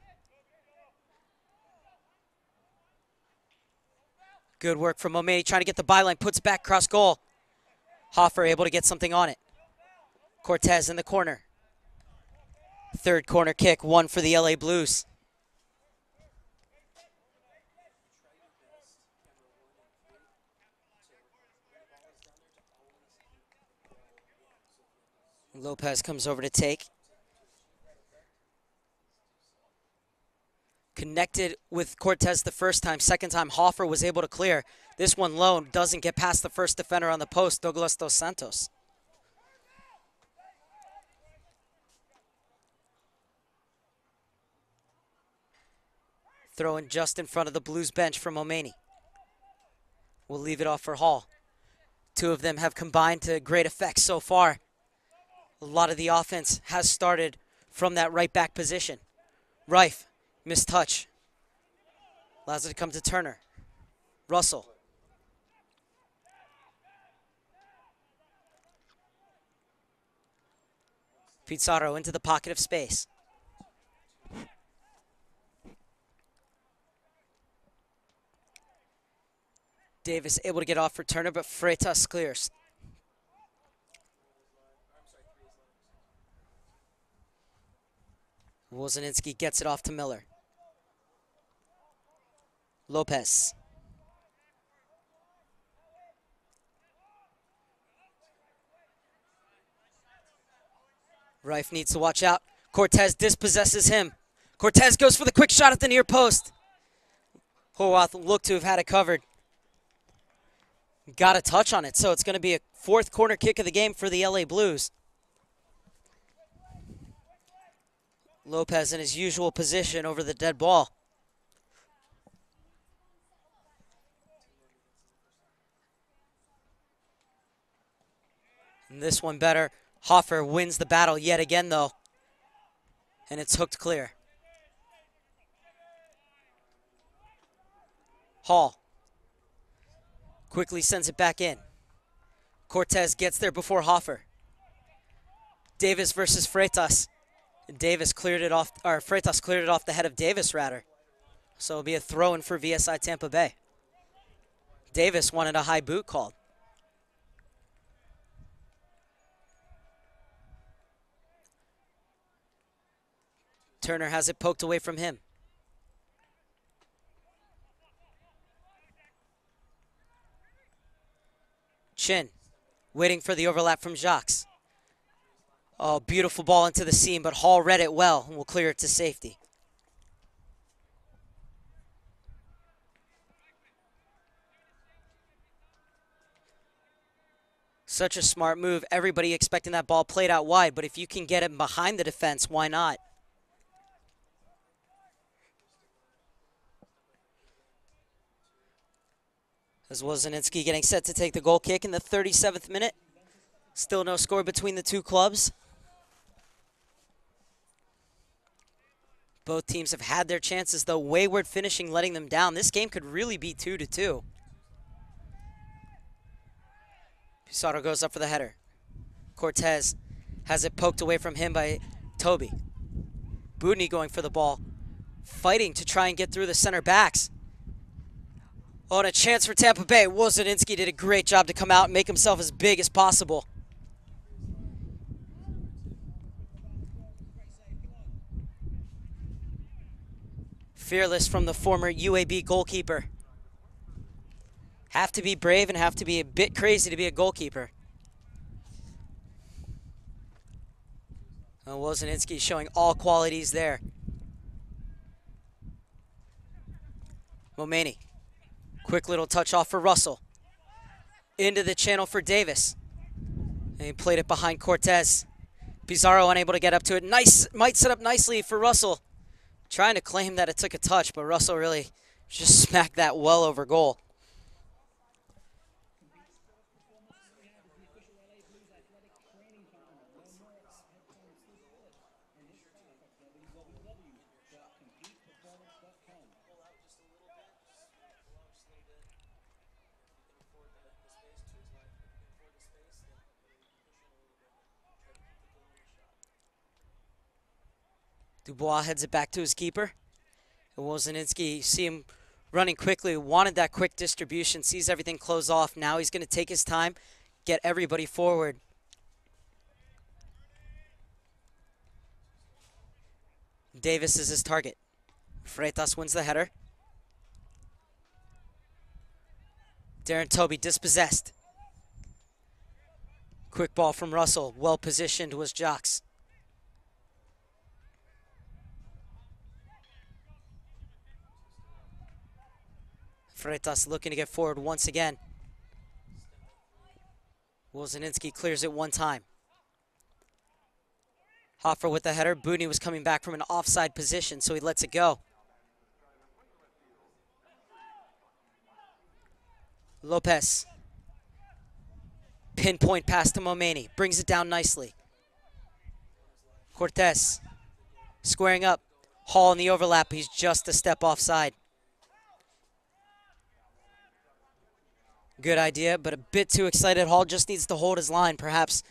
Good work from Momeni trying to get the byline, puts back cross goal. Hoffer able to get something on it. Cortez in the corner. Third corner kick, one for the LA Blues. Lopez comes over to take. Connected with Cortez the first time. Second time, Hoffer was able to clear. This one low doesn't get past the first defender on the post, Douglas Dos Santos. Throw in just in front of the Blues bench from Momeni. We'll leave it off for Hall. Two of them have combined to great effect so far. A lot of the offense has started from that right back position. Rife, missed touch. Allows it to come to Turner. Russell. Pizarro into the pocket of space. Davis able to get off for Turner, but Freitas clears. Wozaninski gets it off to Miller. Lopez. Rife needs to watch out. Cortez dispossesses him. Cortez goes for the quick shot at the near post. Horwath looked to have had it covered. Got a touch on it, so it's going to be a fourth corner kick of the game for the LA Blues. Lopez in his usual position over the dead ball. And this one better. Hoffer wins the battle yet again, though. And it's hooked clear. Hall quickly sends it back in. Cortez gets there before Hoffer. Davis versus Freitas. Davis cleared it off, or Freitas cleared it off the head of Davis, rather. So it'll be a throw-in for VSI Tampa Bay. Davis wanted a high boot called. Turner has it poked away from him. Chin waiting for the overlap from Jacques. Oh, beautiful ball into the seam, but Hall read it well and will clear it to safety. Such a smart move. Everybody expecting that ball played out wide, but if you can get it behind the defense, why not? As Wozinski getting set to take the goal kick in the 37th minute. Still no score between the two clubs. Both teams have had their chances, though. Wayward finishing letting them down. This game could really be 2-2. Pizarro goes up for the header. Cortez has it poked away from him by Toby. Budny going for the ball, fighting to try and get through the center backs. Oh, and a chance for Tampa Bay. Wozinski did a great job to come out and make himself as big as possible. Fearless from the former UAB goalkeeper. Have to be brave and have to be a bit crazy to be a goalkeeper. Wozinski showing all qualities there. Momeni. Quick little touch off for Russell. Into the channel for Davis. And he played it behind Cortez. Pizarro unable to get up to it. Nice, might set up nicely for Russell. Trying to claim that it took a touch, but Russell really just smacked that well over goal. Dubois heads it back to his keeper. And Wozinski, see him running quickly, wanted that quick distribution, sees everything close off. Now he's going to take his time, get everybody forward. Davis is his target. Freitas wins the header. Darren Toby dispossessed. Quick ball from Russell. Well positioned was Jacques. Freitas looking to get forward once again. Wozinski clears it one time. Hoffer with the header. Budny was coming back from an offside position, so he lets it go. Lopez. Pinpoint pass to Momeni. Brings it down nicely. Cortez. Squaring up. Hall in the overlap. He's just a step offside. Good idea, but a bit too excited. Hall just needs to hold his line. Perhaps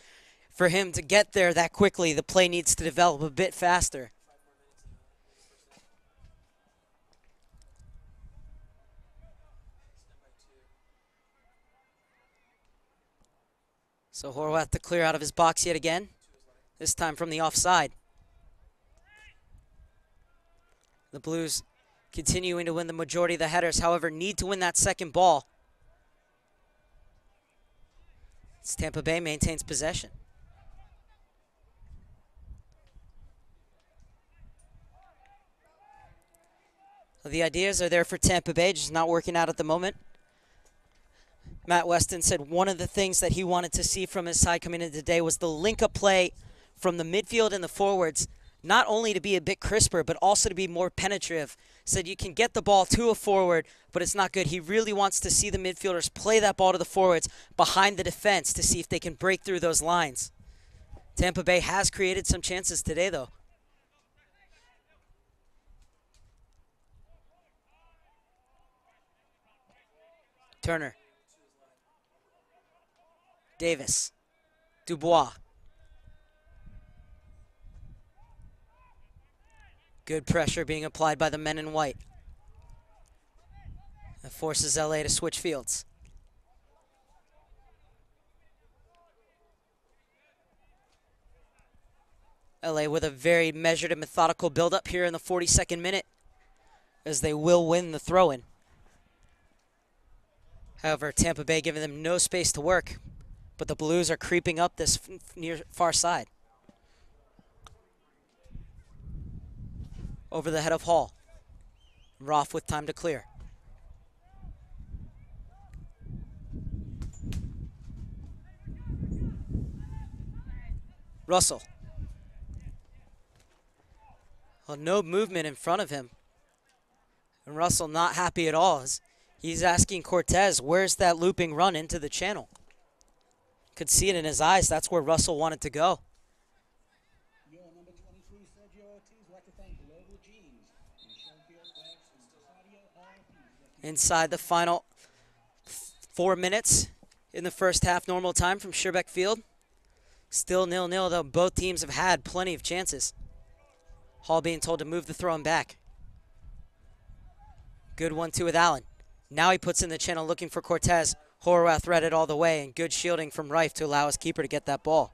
for him to get there that quickly, the play needs to develop a bit faster. So Horwath to clear out of his box yet again, this time from the offside. The Blues continuing to win the majority of the headers, however, need to win that second ball. As Tampa Bay maintains possession. Well, the ideas are there for Tampa Bay, just not working out at the moment. Matt Weston said one of the things that he wanted to see from his side coming into today was the link-up play from the midfield and the forwards not only to be a bit crisper, but also to be more penetrative. Said you can get the ball to a forward, but it's not good. He really wants to see the midfielders play that ball to the forwards behind the defense to see if they can break through those lines. Tampa Bay has created some chances today, though. Turner. Davis. Dubois. Good pressure being applied by the men in white. That forces LA to switch fields. LA with a very measured and methodical build-up here in the 42nd minute, as they will win the throw-in. However, Tampa Bay giving them no space to work, but the Blues are creeping up this near far side. Over the head of Hall. Roth with time to clear. Russell. Well, no movement in front of him. And Russell not happy at all. He's asking Cortez, where's that looping run into the channel? Could see it in his eyes. That's where Russell wanted to go. Your number 23, Sergio Ortiz, would like to thank Global Jeans and Sherbeck Field. Inside the final 4 minutes in the first half normal time from Sherbeck Field. Still 0-0, though both teams have had plenty of chances. Hall being told to move the throw-in back. Good 1-2 with Allen. Now he puts in the channel looking for Cortez. Horwath read it all the way, and good shielding from Reif to allow his keeper to get that ball.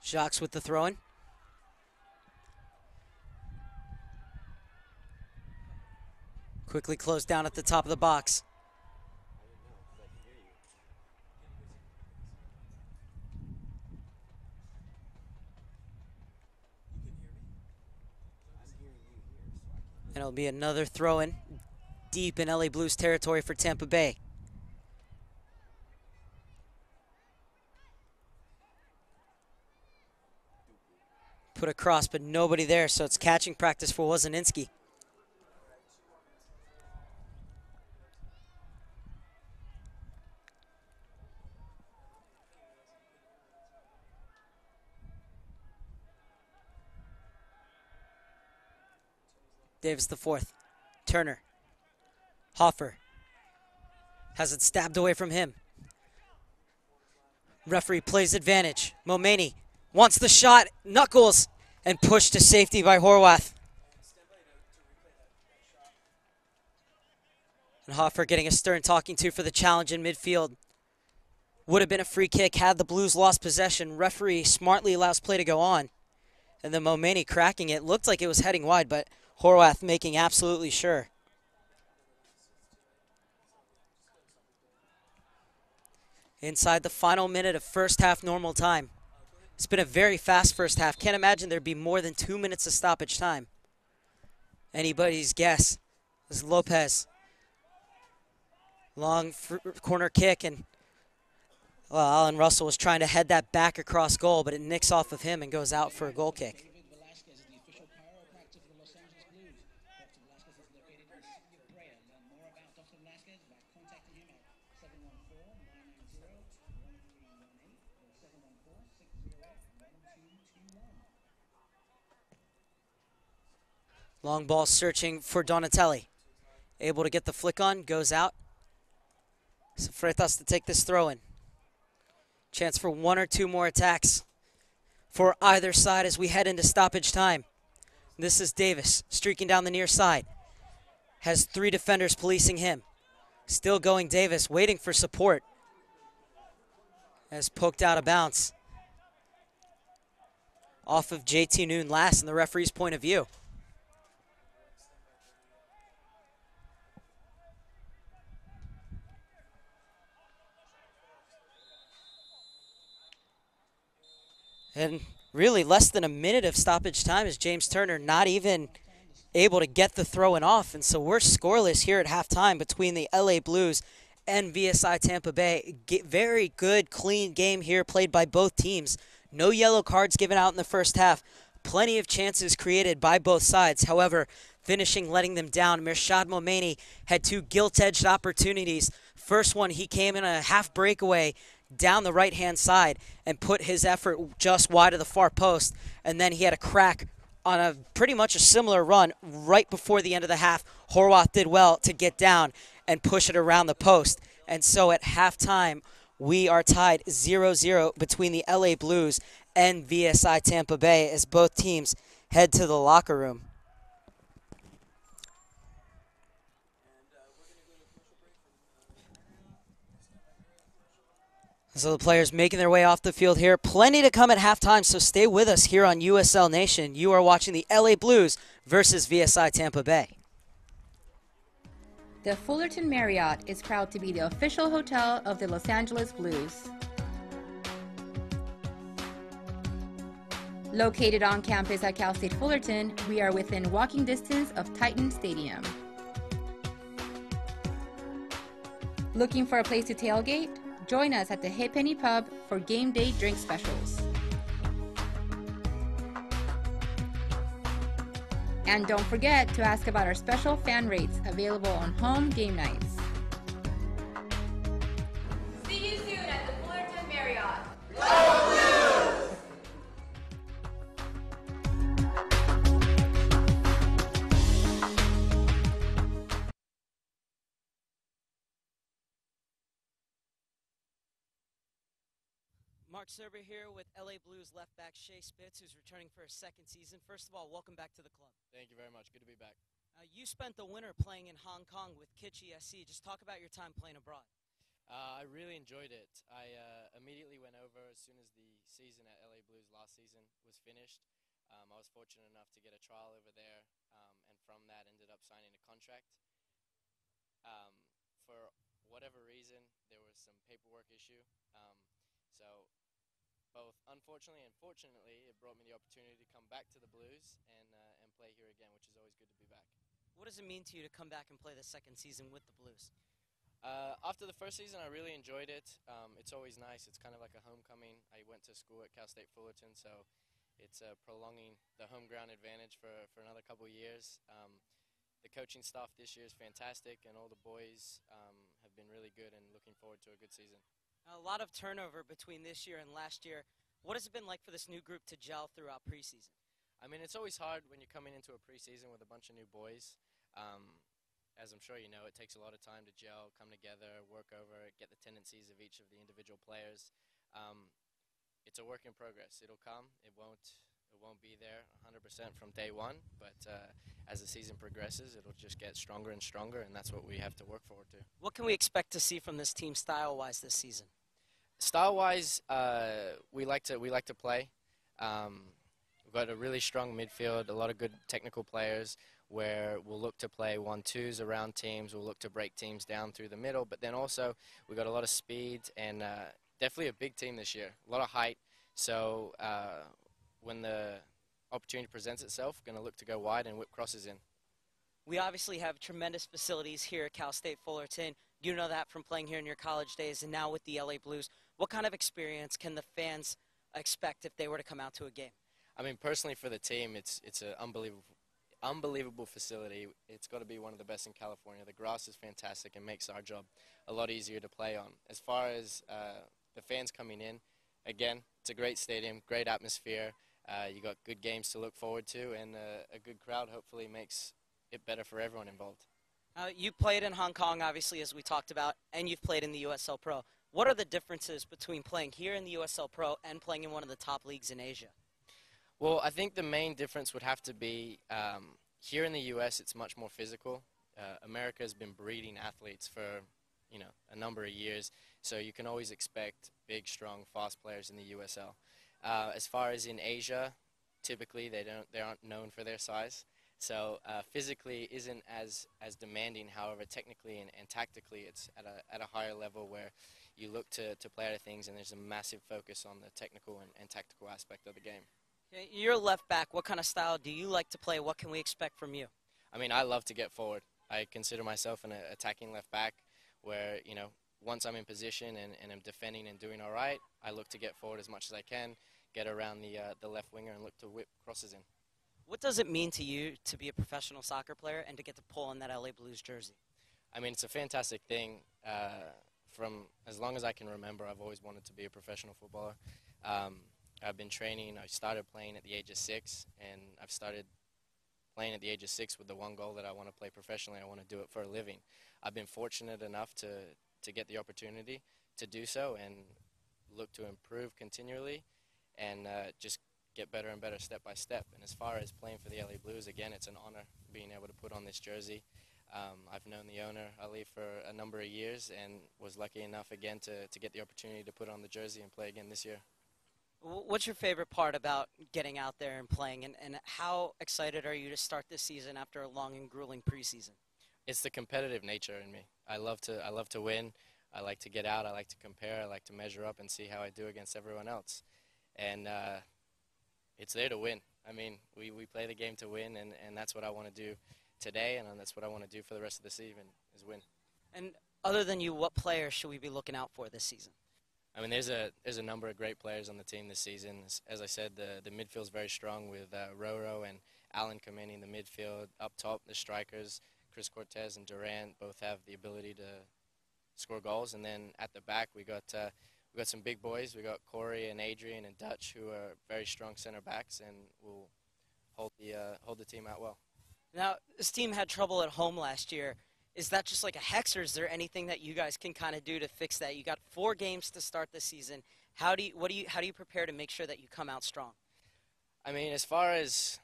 Jacques with the throw-in. Quickly closed down at the top of the box. And it'll be another throw-in deep in LA Blues territory for Tampa Bay. Put across, but nobody there, so it's catching practice for Wozinski. Davis the fourth. Turner. Hoffer. Has it stabbed away from him. Referee plays advantage. Momeni wants the shot, knuckles, and pushed to safety by Horwath. And Hoffer getting a stern talking to for the challenge in midfield. Would have been a free kick had the Blues lost possession. Referee smartly allows play to go on. And then Momeni cracking it. Looked like it was heading wide, but Horwath making absolutely sure. Inside the final minute of first half normal time. It's been a very fast first half. Can't imagine there'd be more than 2 minutes of stoppage time. Anybody's guess. This is Lopez. Long corner kick, and well, Alan Russell was trying to head that back across goal, but it nicks off of him and goes out for a goal kick. Long ball searching for Donatelli. Able to get the flick on, goes out. So Freitas to take this throw in. Chance for 1 or 2 more attacks for either side as we head into stoppage time. This is Davis streaking down the near side. Has 3 defenders policing him. Still going Davis, waiting for support. As poked out of bounds. Off of JT Noon last in the referee's point of view. And really less than a minute of stoppage time as James Turner not even able to get the throw-in off. And so we're scoreless here at halftime between the LA Blues and VSI Tampa Bay. Very good, clean game here played by both teams. No yellow cards given out in the first half. Plenty of chances created by both sides. However, finishing letting them down. Mirshad Momeni had two gilt-edged opportunities. First one, he came in a half breakaway down the right-hand side and put his effort just wide of the far post. And then he had a crack on a pretty much a similar run right before the end of the half. Horwath did well to get down and push it around the post. And so at halftime, we are tied 0-0 between the LA Blues and VSI Tampa Bay as both teams head to the locker room. So the players making their way off the field here. Plenty to come at halftime, so stay with us here on USL Nation. You are watching the LA Blues versus VSI Tampa Bay. The Fullerton Marriott is proud to be the official hotel of the Los Angeles Blues. Located on campus at Cal State Fullerton, we are within walking distance of Titan Stadium. Looking for a place to tailgate? Join us at the Hit Penny Pub for game day drink specials. And don't forget to ask about our special fan rates available on home game nights. See you soon at the Fullerton Marriott. Mark Serber here with LA Blues left back Shea Spitz, who's returning for his second season. First of all, welcome back to the club. Thank you very much. Good to be back. You spent the winter playing in Hong Kong with Kitchee SC. Just talk about your time playing abroad. I really enjoyed it. I immediately went over as soon as the season at LA Blues last season was finished. I was fortunate enough to get a trial over there, and from that ended up signing a contract. For whatever reason, there was some paperwork issue. So both unfortunately and fortunately, it brought me the opportunity to come back to the Blues and play here again, which is always good to be back. What does it mean to you to come back and play the second season with the Blues? After the first season, I really enjoyed it. It's always nice. It's kind of like a homecoming. I went to school at Cal State Fullerton, so it's prolonging the home ground advantage for another couple of years. The coaching staff this year is fantastic, and all the boys have been really good, and looking forward to a good season. A lot of turnover between this year and last year. What has it been like for this new group to gel throughout preseason? I mean, it's always hard when you're coming into a preseason with a bunch of new boys. As I'm sure you know, it takes a lot of time to gel, come together, work over it, get the tendencies of each of the individual players. It's a work in progress. It'll come. It won't be there 100% from day one, but as the season progresses, it'll just get stronger and stronger, and that's what we have to work forward to. What can we expect to see from this team style-wise this season? Style-wise, we like to play. We've got a really strong midfield, a lot of good technical players where we'll look to play 1-2s around teams. We'll look to break teams down through the middle, but then also we've got a lot of speed and definitely a big team this year, a lot of height. So when the opportunity presents itself, going to look to go wide and whip crosses in. We obviously have tremendous facilities here at Cal State Fullerton. You know that from playing here in your college days and now with the LA Blues. What kind of experience can the fans expect if they were to come out to a game? I mean, personally for the team, it's an unbelievable facility. It's got to be one of the best in California. The grass is fantastic and makes our job a lot easier to play on. As far as the fans coming in, again, it's a great stadium, great atmosphere. You got good games to look forward to, and a good crowd hopefully makes it better for everyone involved. You played in Hong Kong, obviously, as we talked about, and you've played in the USL Pro. What are the differences between playing here in the USL Pro and playing in one of the top leagues in Asia? Well, I think the main difference would have to be here in the U.S. it's much more physical. America has been breeding athletes for a number of years, so you can always expect big, strong, fast players in the USL. As far as in Asia, typically they aren't known for their size. So physically isn't as demanding. However, technically and tactically, it's at a higher level where you look to play out of things, and there's a massive focus on the technical and tactical aspect of the game. Okay, you're a left back. What kind of style do you like to play? What can we expect from you? I mean, I love to get forward. I consider myself an attacking left back where, once I'm in position and I'm defending and doing all right, I look to get forward as much as I can, get around the left winger and look to whip crosses in. What does it mean to you to be a professional soccer player and to get to pull on that LA Blues jersey? I mean, it's a fantastic thing. From as long as I can remember, I've always wanted to be a professional footballer. I've been training. I started playing at the age of 6, and I've started playing at the age of 6 with the one goal that I want to play professionally. I want to do it for a living. I've been fortunate enough to get the opportunity to do so and look to improve continually and just get better and better step by step. And as far as playing for the LA Blues, again, it's an honor being able to put on this jersey. I've known the owner, Ali, for a number of years and was lucky enough again to get the opportunity to put on the jersey and play again this year. What's your favorite part about getting out there and playing, and how excited are you to start this season after a long and grueling preseason? It's the competitive nature in me. I love to win. I like to get out. I like to compare. I like to measure up and see how I do against everyone else. And it's there to win. I mean, we play the game to win, and that's what I want to do today, and that's what I want to do for the rest of the season is win. And other than you, what players should we be looking out for this season? I mean, there's a number of great players on the team this season. As I said, the midfield's very strong with Roro and Allen commanding the midfield. Up top, the strikers, Chris Cortez and Durant, both have the ability to score goals. And then at the back, we got some big boys. We got Corey and Adrian and Dutch, who are very strong center backs and will hold the team out well. Now, this team had trouble at home last year. Is that just like a hex, or is there anything that you guys can kind of do to fix that? You got 4 games to start the season. How do you prepare to make sure that you come out strong? I mean, as far as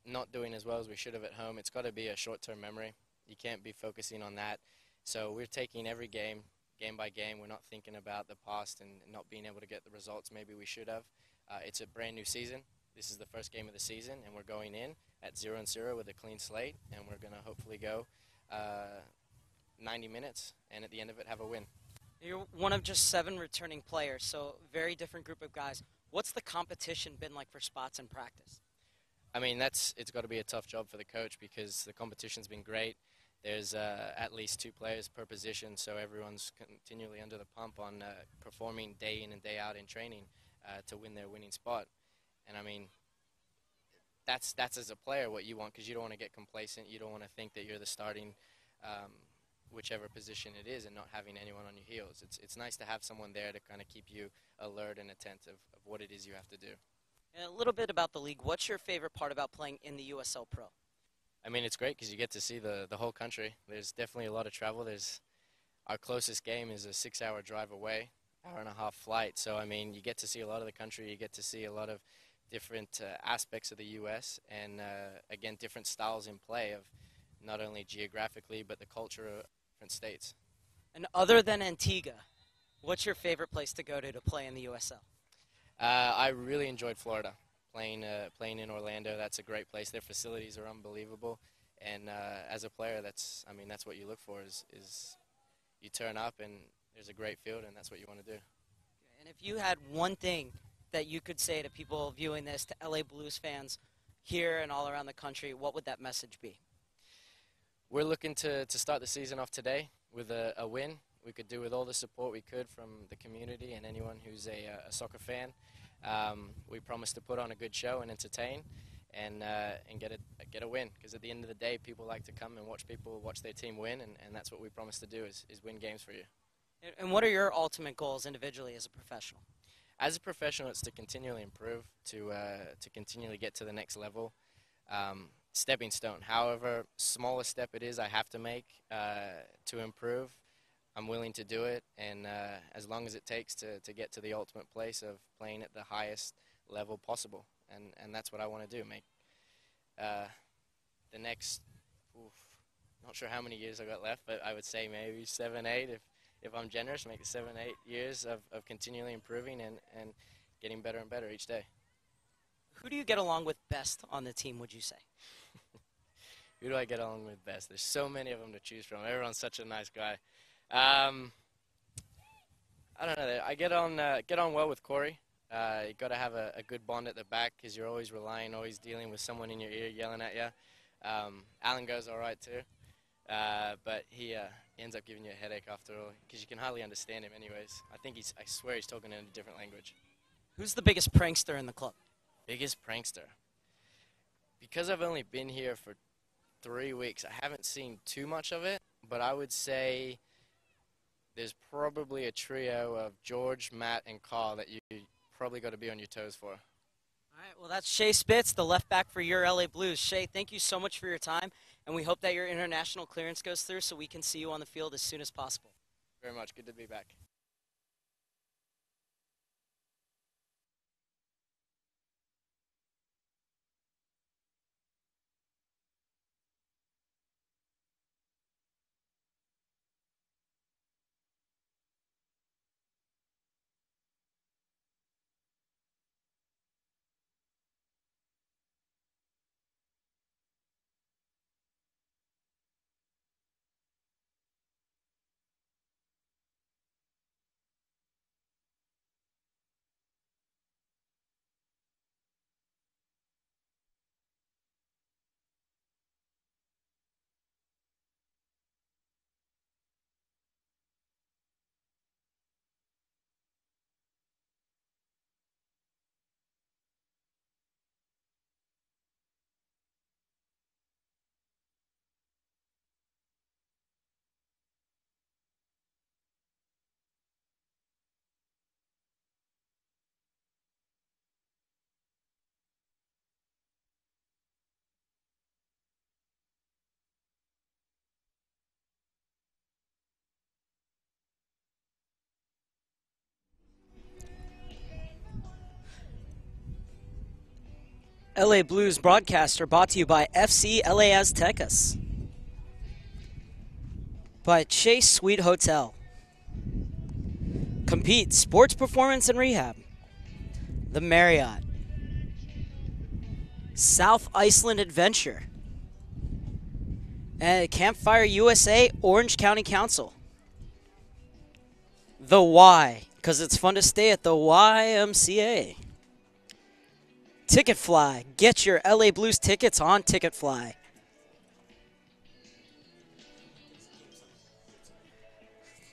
not doing as well as we should have at home, it's got to be a short-term memory. You can't be focusing on that. So we're taking every game by game. We're not thinking about the past and not being able to get the results maybe we should have. It's a brand new season. This is the first game of the season, and we're going in at 0-0 with a clean slate, and we're going to hopefully go 90 minutes, and at the end of it, have a win. You're one of just 7 returning players, so very different group of guys. What's the competition been like for spots in practice? I mean, it's got to be a tough job for the coach because the competition's been great. There's at least 2 players per position, so everyone's continually under the pump on performing day in and day out in training to win their winning spot. And I mean, that's as a player what you want, because you don't want to get complacent. You don't want to think that you're the starting whichever position it is and not having anyone on your heels. It's nice to have someone there to kind of keep you alert and attentive of what it is you have to do. And a little bit about the league. What's your favorite part about playing in the USL Pro? I mean, it's great because you get to see the whole country. There's definitely a lot of travel. Our closest game is a 6-hour drive away, hour-and-a-half flight. So, I mean, you get to see a lot of the country. You get to see a lot of different aspects of the U.S. and, again, different styles in play of not only geographically but the culture of different states. And other than Antigua, what's your favorite place to go to play in the USL? I really enjoyed Florida, playing in Orlando. That's a great place. Their facilities are unbelievable. And as a player, that's what you look for is you turn up and there's a great field, and that's what you want to do. And if you had one thing that you could say to people viewing this, to LA Blues fans here and all around the country, what would that message be? We're looking to start the season off today with a win. We could do with all the support we could from the community and anyone who's a soccer fan. We promise to put on a good show and entertain and get a win, because at the end of the day, people like to come and watch their team win, and that's what we promise to do is win games for you. And what are your ultimate goals individually as a professional? As a professional, it's to continually improve, to continually get to the next level. Stepping stone, however small a step it is I have to make to improve, I'm willing to do it, and as long as it takes to get to the ultimate place of playing at the highest level possible, and that's what I want to do, make the next, not sure how many years I got left, but I would say maybe 7, 8, if I'm generous, make it 7, 8 years of continually improving and getting better and better each day. Who do you get along with best on the team, would you say? Who do I get along with best? There's so many of them to choose from. Everyone's such a nice guy. I don't know. I get on well with Corey. You got to have a good bond at the back because you're always relying, always dealing with someone in your ear yelling at you. Alan goes all right too, but he ends up giving you a headache after all because you can hardly understand him anyways. I swear he's talking in a different language. Who's the biggest prankster in the club? Biggest prankster. Because I've only been here for 3 weeks, I haven't seen too much of it, but I would say there's probably a trio of George, Matt, and Carl that you probably got to be on your toes for. All right, well, that's Shea Spitz, the left back for your LA Blues. Shea, thank you so much for your time, and we hope that your international clearance goes through so we can see you on the field as soon as possible. Very much. Good to be back. LA Blues broadcaster brought to you by FC LA Aztecas. By Chase Suite Hotel. Compete Sports Performance and Rehab. The Marriott. South Iceland Adventure. And Campfire USA, Orange County Council. The Y, because it's fun to stay at the YMCA. Ticketfly. Get your LA Blues tickets on Ticketfly.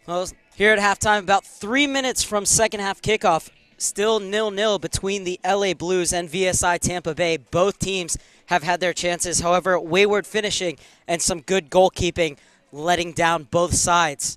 Well, here at halftime, about 3 minutes from second half kickoff, still 0-0 between the LA Blues and VSI Tampa Bay. Both teams have had their chances. However, wayward finishing and some good goalkeeping letting down both sides.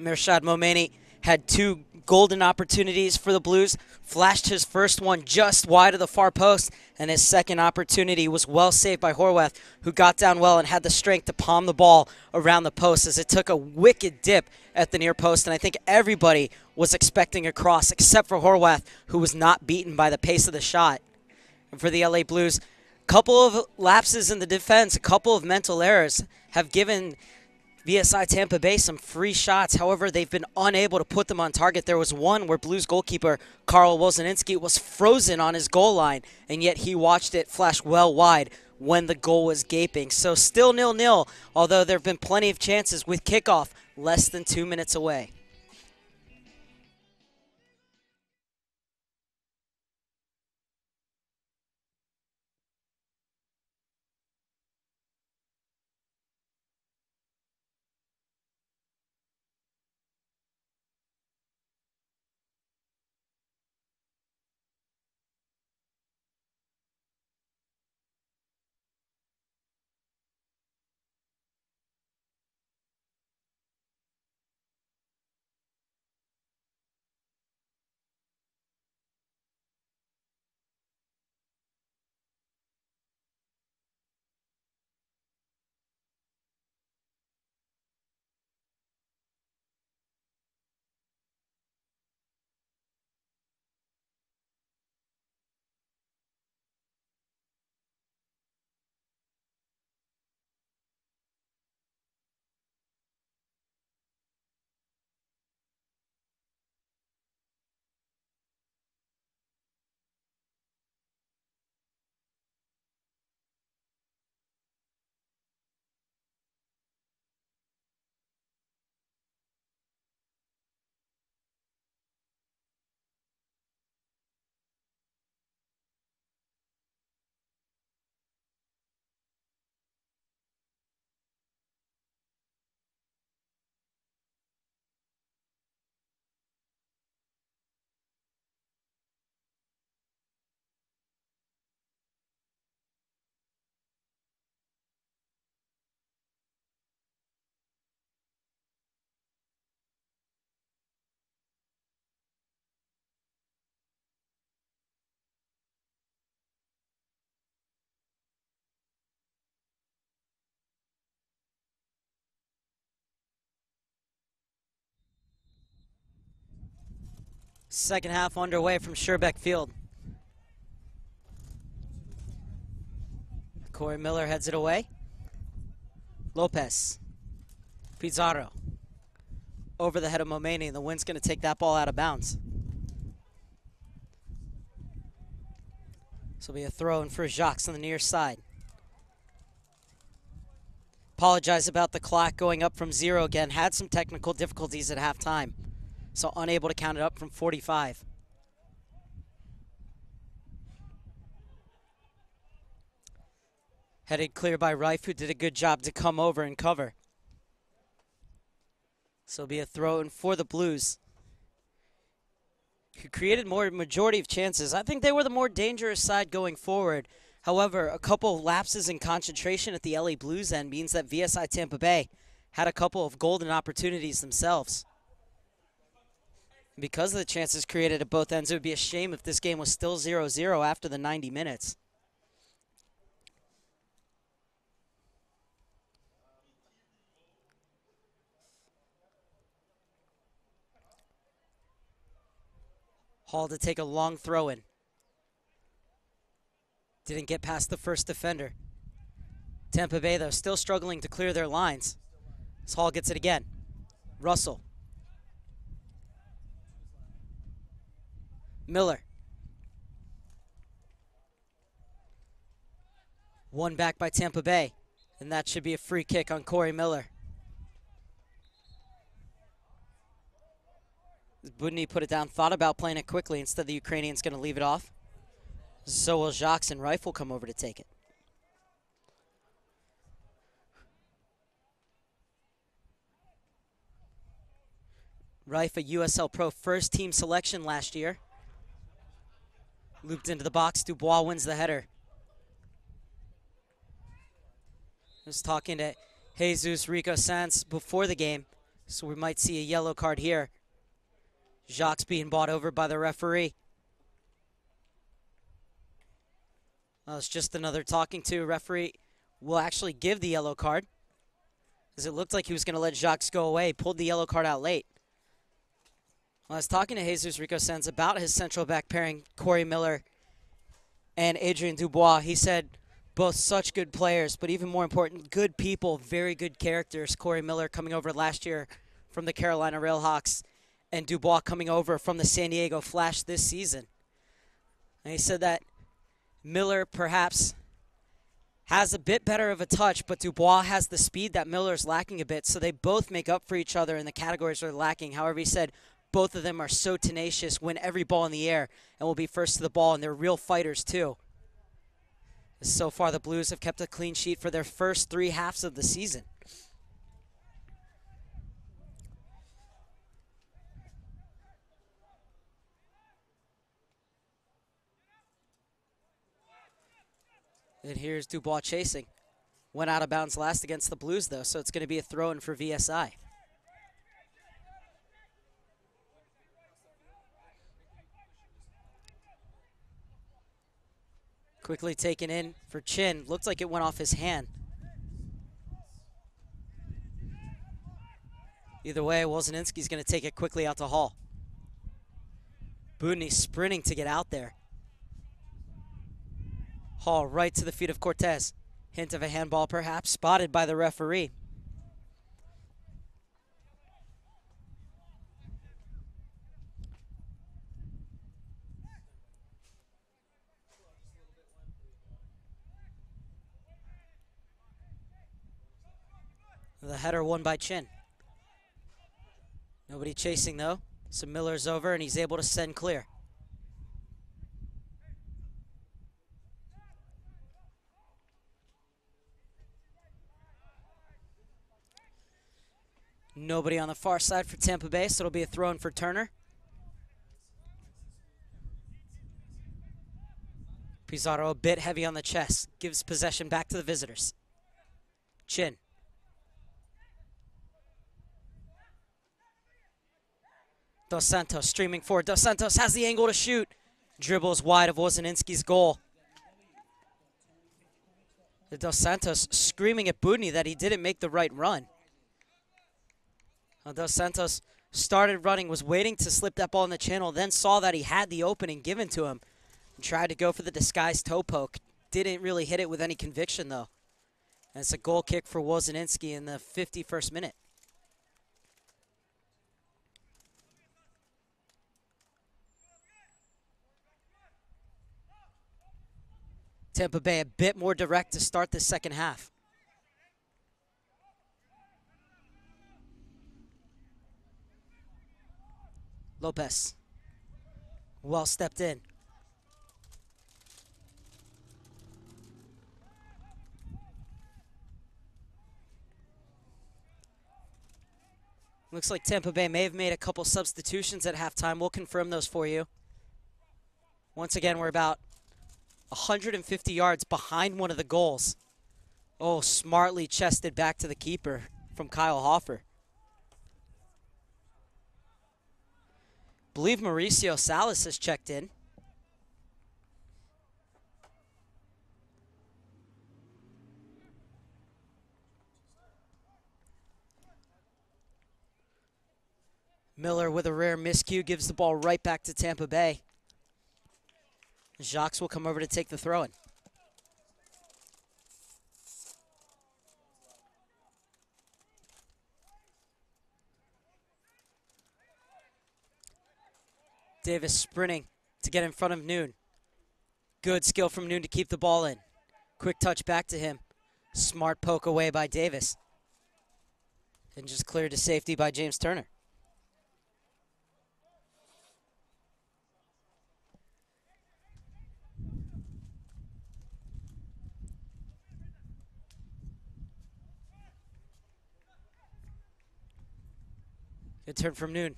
Mirshad Momeni had 2 golden opportunities for the Blues, flashed his first one just wide of the far post, and his second opportunity was well saved by Horwath, who got down well and had the strength to palm the ball around the post as it took a wicked dip at the near post, and I think everybody was expecting a cross except for Horwath, who was not beaten by the pace of the shot. And for the LA Blues, a couple of lapses in the defense, a couple of mental errors have given VSI Tampa Bay some free shots. However, they've been unable to put them on target. There was one where Blues goalkeeper Karl Wozinski was frozen on his goal line, and yet he watched it flash well wide when the goal was gaping. So still 0-0, although there have been plenty of chances with kickoff less than 2 minutes away. Second half underway from Sherbeck Field. Corey Miller heads it away. Lopez. Pizarro. Over the head of Momeni, and the wind's going to take that ball out of bounds. This will be a throw in for Jacques on the near side. Apologize about the clock going up from 0 again. Had some technical difficulties at halftime, so unable to count it up from 45. Headed clear by Reif, who did a good job to come over and cover. So it'll be a throw in for the Blues, who created more majority of chances. I think they were the more dangerous side going forward. However, a couple of lapses in concentration at the LA Blues end means that VSI Tampa Bay had a couple of golden opportunities themselves. Because of the chances created at both ends, it would be a shame if this game was still 0-0 after the 90 minutes. Hall to take a long throw in. Didn't get past the first defender. Tampa Bay, though, still struggling to clear their lines. As Hall gets it again. Russell. Miller. One back by Tampa Bay. And that should be a free kick on Corey Miller. Budny put it down, thought about playing it quickly. Instead, the Ukrainian's going to leave it off. So will Jacques, and Reif will come over to take it. Reif, a USL Pro first team selection last year. Looped into the box. Dubois wins the header. I was talking to Jesus Rico Sanz before the game, so we might see a yellow card here. Jacques being bought over by the referee. Well, it's just another talking to. Referee will actually give the yellow card, as it looked like he was going to let Jacques go away. Pulled the yellow card out late. Well, I was talking to Jesus Rico Sanz about his central back pairing, Corey Miller and Adrien Dubois. He said both such good players, but even more important, good people, very good characters. Corey Miller coming over last year from the Carolina Railhawks, and Dubois coming over from the San Diego Flash this season. And he said that Miller perhaps has a bit better of a touch, but Dubois has the speed that Miller's lacking a bit, so they both make up for each other in the categories they're lacking. However, he said both of them are so tenacious, win every ball in the air, and will be first to the ball, and they're real fighters too. So far, the Blues have kept a clean sheet for their first 3 halves of the season. And here's Dubois chasing. Went out of bounds last against the Blues, though, so it's going to be a throw-in for VSI. Quickly taken in for Chin. Looked like it went off his hand. Either way, Wozinski's going to take it quickly out to Hall. Budny sprinting to get out there. Hall right to the feet of Cortez. Hint of a handball perhaps, spotted by the referee. The header won by Chin. Nobody chasing though. So Miller's over and he's able to send clear. Nobody on the far side for Tampa Bay, so it'll be a throw-in for Turner. Pizarro a bit heavy on the chest. Gives possession back to the visitors. Chin. Dos Santos streaming forward. Dos Santos has the angle to shoot. Dribbles wide of Wozinski's goal. Dos Santos screaming at Budny that he didn't make the right run. Dos Santos started running, was waiting to slip that ball in the channel, then saw that he had the opening given to him, and tried to go for the disguised toe poke. Didn't really hit it with any conviction, though. And it's a goal kick for Wozinski in the 51st minute. Tampa Bay a bit more direct to start the second half. Lopez, well stepped in. Looks like Tampa Bay may have made a couple substitutions at halftime. We'll confirm those for you. Once again, we're about 150 yards behind one of the goals. Oh, smartly chested back to the keeper from Kyle Hoffer. Believe Mauricio Salas has checked in. Miller with a rare miscue gives the ball right back to Tampa Bay. Jacques will come over to take the throw-in. Davis sprinting to get in front of Noon. Good skill from Noon to keep the ball in. Quick touch back to him. Smart poke away by Davis. And just cleared to safety by James Turner. Good turn from Noon.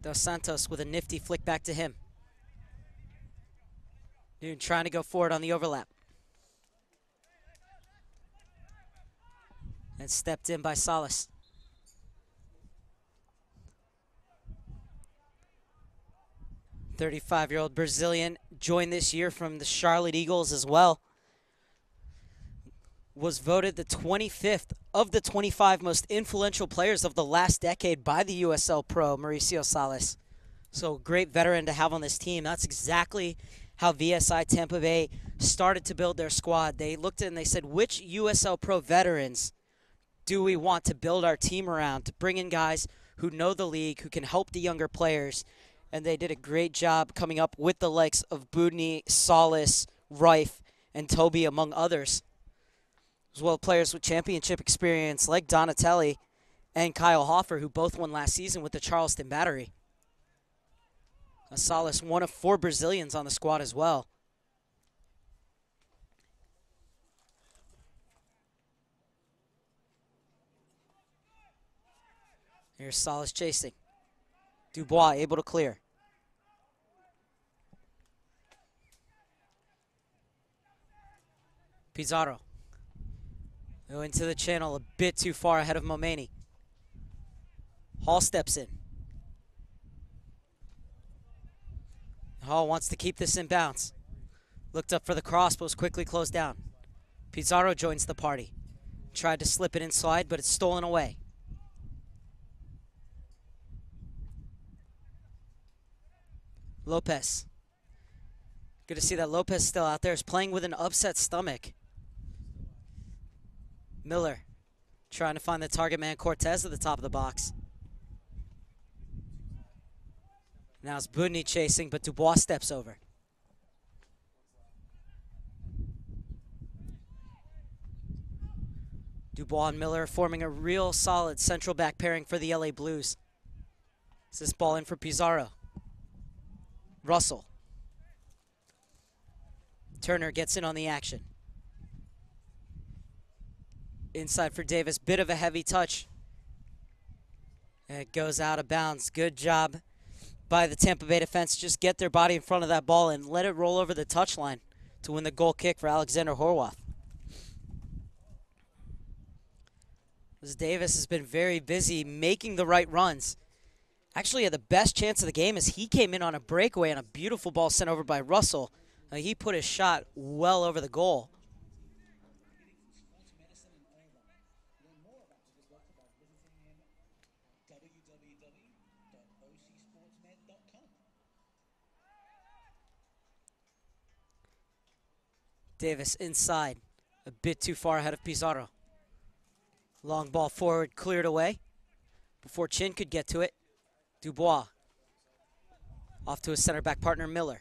Dos Santos with a nifty flick back to him. Noon trying to go forward on the overlap. And stepped in by Salas. "35-year-old Brazilian, joined this year from the Charlotte Eagles as well. Was voted the 25th of the 25 most influential players of the last decade by the USL Pro, Mauricio Salas. So great veteran to have on this team. That's exactly how VSI Tampa Bay started to build their squad. They looked at it and they said, which USL Pro veterans do we want to build our team around, to bring in guys who know the league, who can help the younger players. And they did a great job coming up with the likes of Budny, Salas, Rife, and Toby, among others. As well, players with championship experience like Donatelli and Kyle Hoffer, who both won last season with the Charleston Battery. Salas, one of 4 Brazilians on the squad as well. Here's Salas chasing. Dubois able to clear. Pizarro. Into the channel a bit too far ahead of Momeni. Hall steps in. Hall wants to keep this in bounds. Looked up for the cross, but was quickly closed down. Pizarro joins the party. Tried to slip it inside, but it's stolen away. Lopez. Good to see that Lopez still out there. Is playing with an upset stomach. Miller trying to find the target man, Cortez, at the top of the box. Now it's Budny chasing, but Dubois steps over. Dubois and Miller forming a real solid central back pairing for the LA Blues. Is this ball in for Pizarro? Russell. Turner gets in on the action. Inside for Davis, bit of a heavy touch. And it goes out of bounds. Good job by the Tampa Bay defense. Just get their body in front of that ball and let it roll over the touchline to win the goal kick for Alexander Horwath. As Davis has been very busy making the right runs. Actually had the best chance of the game as he came in on a breakaway and a beautiful ball sent over by Russell. He put his shot well over the goal. sportsmed.com. Davis inside, a bit too far ahead of Pizarro. Long ball forward, cleared away. Before Chin could get to it, Dubois off to his center back partner, Miller.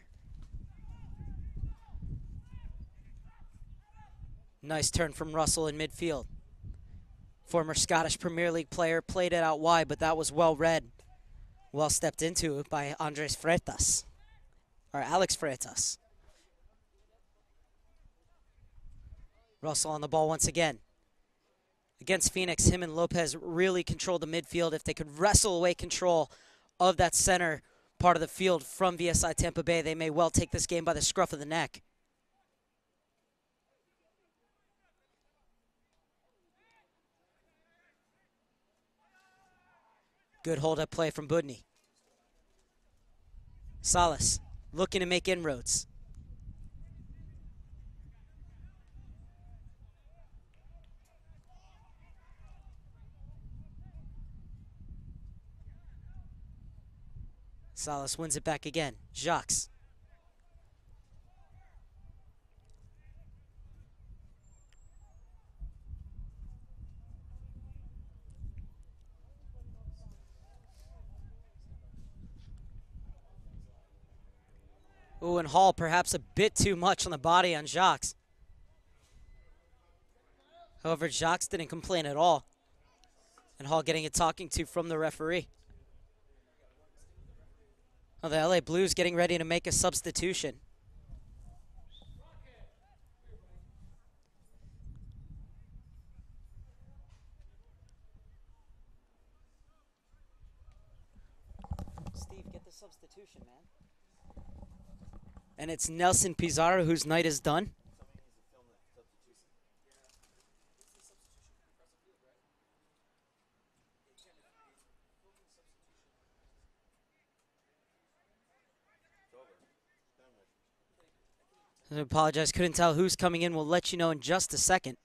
Nice turn from Russell in midfield. Former Scottish Premier League player, played it out wide, but that was well read. Well stepped into by Andres Freitas, or Alex Freitas. Russell on the ball once again. Against Phoenix, him and Lopez really controlled the midfield. If they could wrestle away control of that center part of the field from VSI Tampa Bay, they may well take this game by the scruff of the neck. Good hold-up play from Budny. Salas looking to make inroads. Salas wins it back again. Jacques. Ooh, and Hall perhaps a bit too much on the body on Jacques. However, Jacques didn't complain at all. And Hall getting a talking to from the referee. Oh, the LA Blues getting ready to make a substitution. Steve, get the substitution, man. And it's Nelson Pizarro whose night is done. I apologize, couldn't tell who's coming in. We'll let you know in just a second.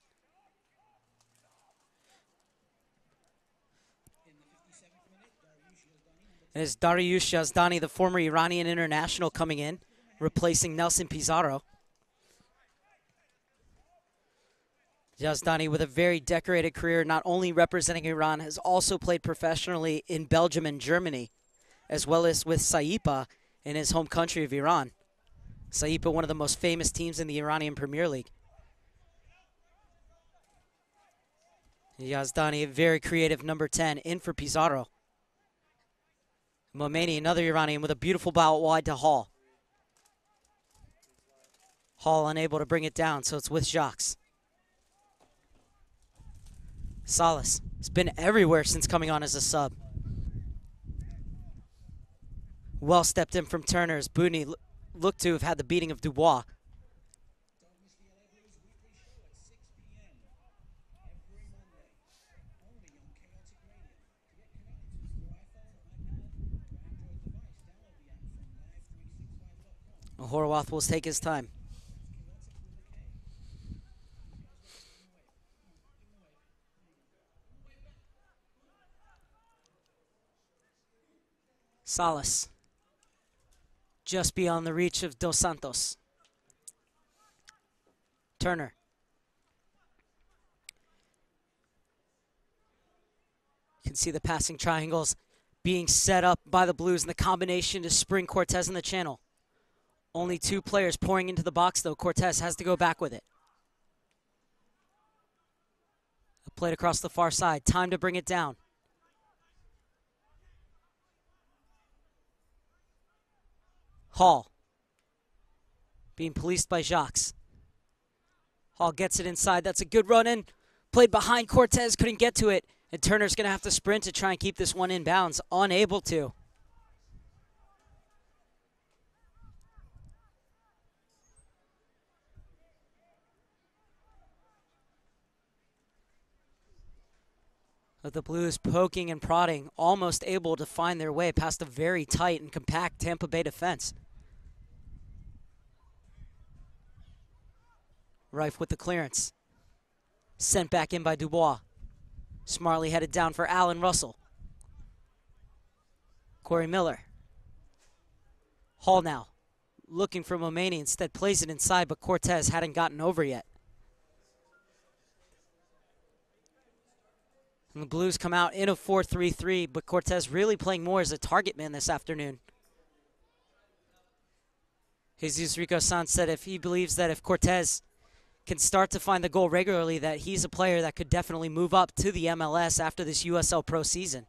And it's Dariush Yazdani, the former Iranian international, coming in, replacing Nelson Pizarro. Yazdani, with a very decorated career, not only representing Iran, has also played professionally in Belgium and Germany, as well as with Saipa in his home country of Iran. Saipa, one of the most famous teams in the Iranian Premier League. Yazdani, a very creative number 10, in for Pizarro. Momeni, another Iranian, with a beautiful bow wide to Hall. Hall unable to bring it down, so it's with Jacques. Salas has been everywhere since coming on as a sub. Well stepped in from Turner as Budny looked to have had the beating of Dubois. Horwath will take his time. Salas. Just beyond the reach of Dos Santos. Turner. You can see the passing triangles being set up by the Blues, and the combination to spring Cortez in the channel. Only two players pouring into the box, though. Cortez has to go back with it. Played across the far side. Time to bring it down. Hall. Being policed by Jacques. Hall gets it inside. That's a good run in. Played behind Cortez. Couldn't get to it. And Turner's going to have to sprint to try and keep this one in bounds. Unable to. But the Blues poking and prodding, almost able to find their way past a very tight and compact Tampa Bay defense. Rife with the clearance. Sent back in by Dubois. Smartly headed down for Allen Russell. Corey Miller Hall now, looking for Momani, instead plays it inside, but Cortez hadn't gotten over yet. And the Blues come out in a 4-3-3, but Cortez really playing more as a target man this afternoon. Jesus Rico Sanz said if he believes that if Cortez can start to find the goal regularly, that he's a player that could definitely move up to the MLS after this USL Pro season.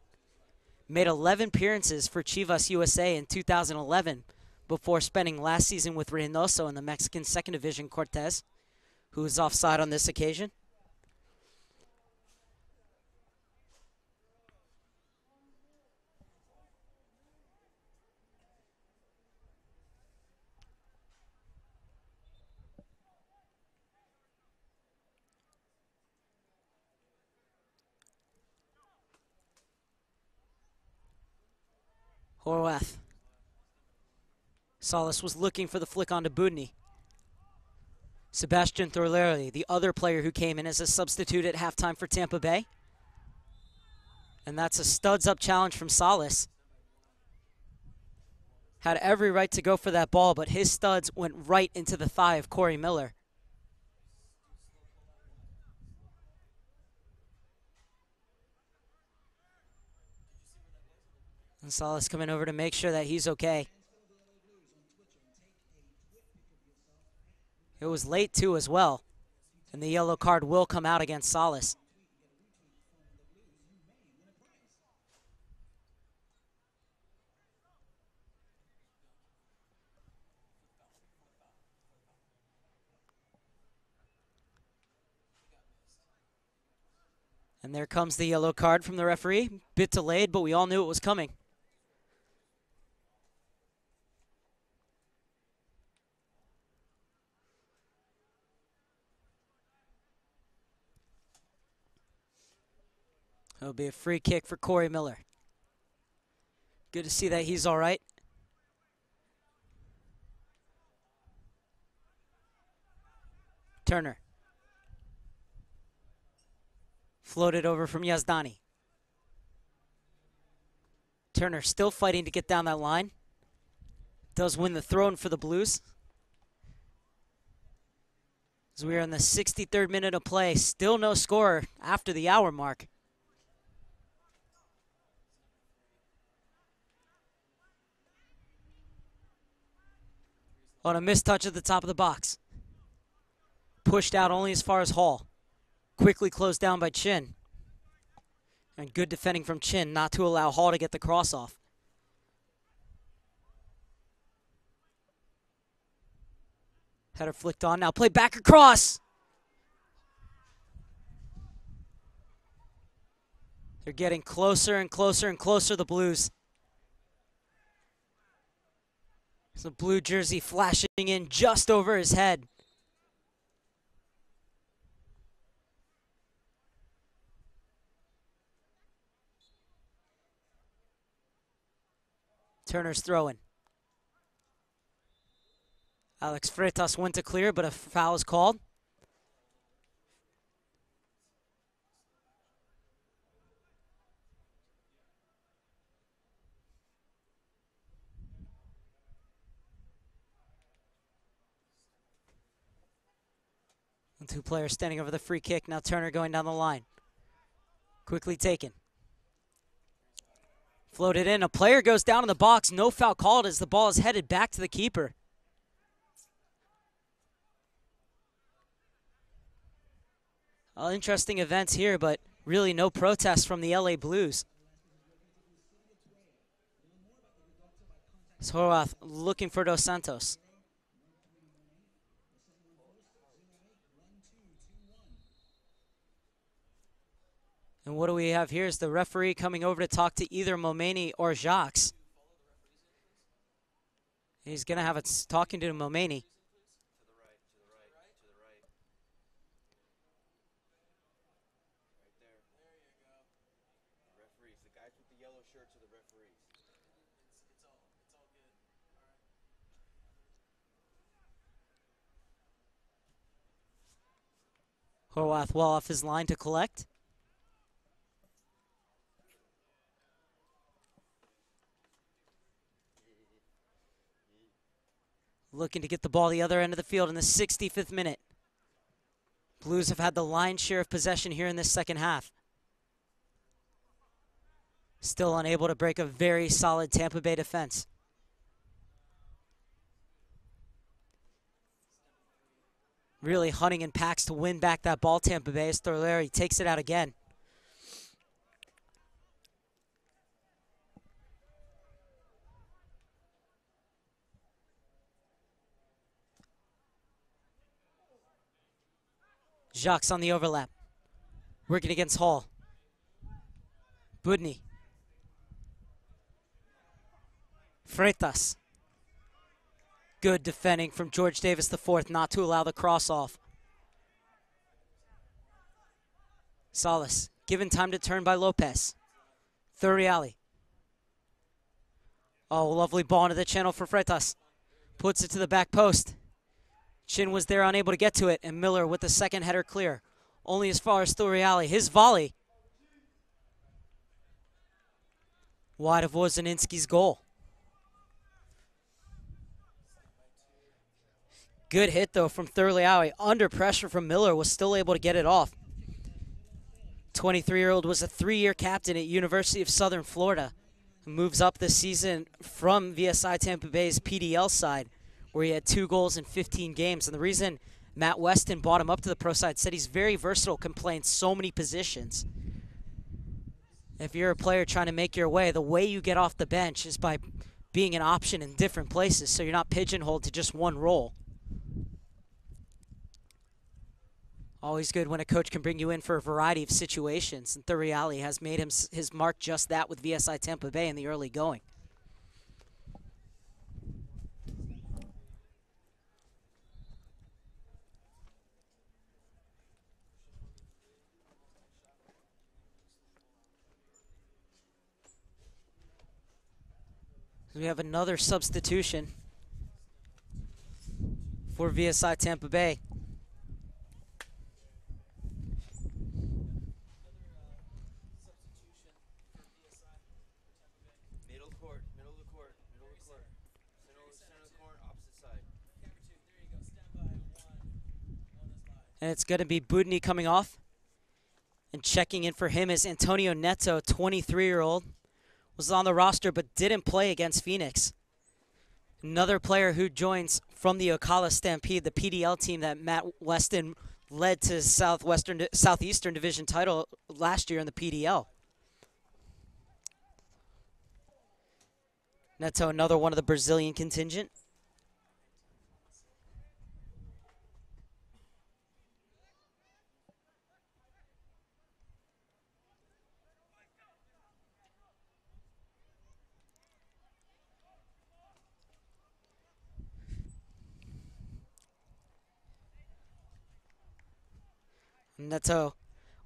Made 11 appearances for Chivas USA in 2011 before spending last season with Reynoso in the Mexican Second Division. Cortez, who was offside on this occasion. Horwath. Salas was looking for the flick onto Budny. Sebastian Torleri, the other player who came in as a substitute at halftime for Tampa Bay. And that's a studs-up challenge from Salas. Had every right to go for that ball, but his studs went right into the thigh of Corey Miller. And Salas coming over to make sure that he's okay. It was late, too, as well. And the yellow card will come out against Salas. And there comes the yellow card from the referee. Bit delayed, but we all knew it was coming. It'll be a free kick for Corey Miller. Good to see that he's all right. Turner. Floated over from Yazdani. Turner still fighting to get down that line. Does win the throw-in for the Blues. As we are in the 63rd minute of play, still no score after the hour mark. On a missed touch at the top of the box. Pushed out only as far as Hall. Quickly closed down by Chin. And good defending from Chin not to allow Hall to get the cross off. Header flicked on. Now play back across. They're getting closer and closer and closer, the Blues. The blue jersey flashing in just over his head. Turner's throwing. Alex Freitas went to clear, but a foul is called. And two players standing over the free kick. Now Turner going down the line. Quickly taken. Floated in. A player goes down in the box. No foul called as the ball is headed back to the keeper. Interesting events here, but really no protest from the LA Blues. Horwath looking for Dos Santos. And what do we have here is the referee coming over to talk to either Momani or Jacques. He's going to have it talking to Momani. Horwath well off his line to collect. Looking to get the ball the other end of the field in the 65th minute. Blues have had the lion's share of possession here in this second half. Still unable to break a very solid Tampa Bay defense. Really hunting in packs to win back that ball, Tampa Bay, as Thorleri takes it out again. Jacques on the overlap. Working against Hall. Budny. Freitas. Good defending from George Davis IV not to allow the cross off. Salas. Given time to turn by Lopez. Thuriali. Oh, lovely ball into the channel for Freitas. Puts it to the back post. Chin was there, unable to get to it, and Miller with the second header clear. Only as far as Thuriali. His volley. Wide of Wozinski's goal. Good hit, though, from Thuriali. Under pressure from Miller, was still able to get it off. 23-year-old was a 3-year captain at University of Southern Florida. Moves up this season from VSI Tampa Bay's PDL side, where he had 2 goals in 15 games. And the reason Matt Weston brought him up to the pro side, said he's very versatile, can play in so many positions. If you're a player trying to make your way, the way you get off the bench is by being an option in different places, so you're not pigeonholed to just one role. Always good when a coach can bring you in for a variety of situations, and Thuriali has made his mark just that with VSI Tampa Bay in the early going. We have another substitution for VSI Tampa Bay. And it's going to be Budny coming off. And checking in for him is Antonio Neto, 23-year-old. Was on the roster but didn't play against Phoenix. Another player who joins from the Ocala Stampede, the PDL team that Matt Weston led to Southeastern Division title last year in the PDL. Neto, another one of the Brazilian contingent. Neto,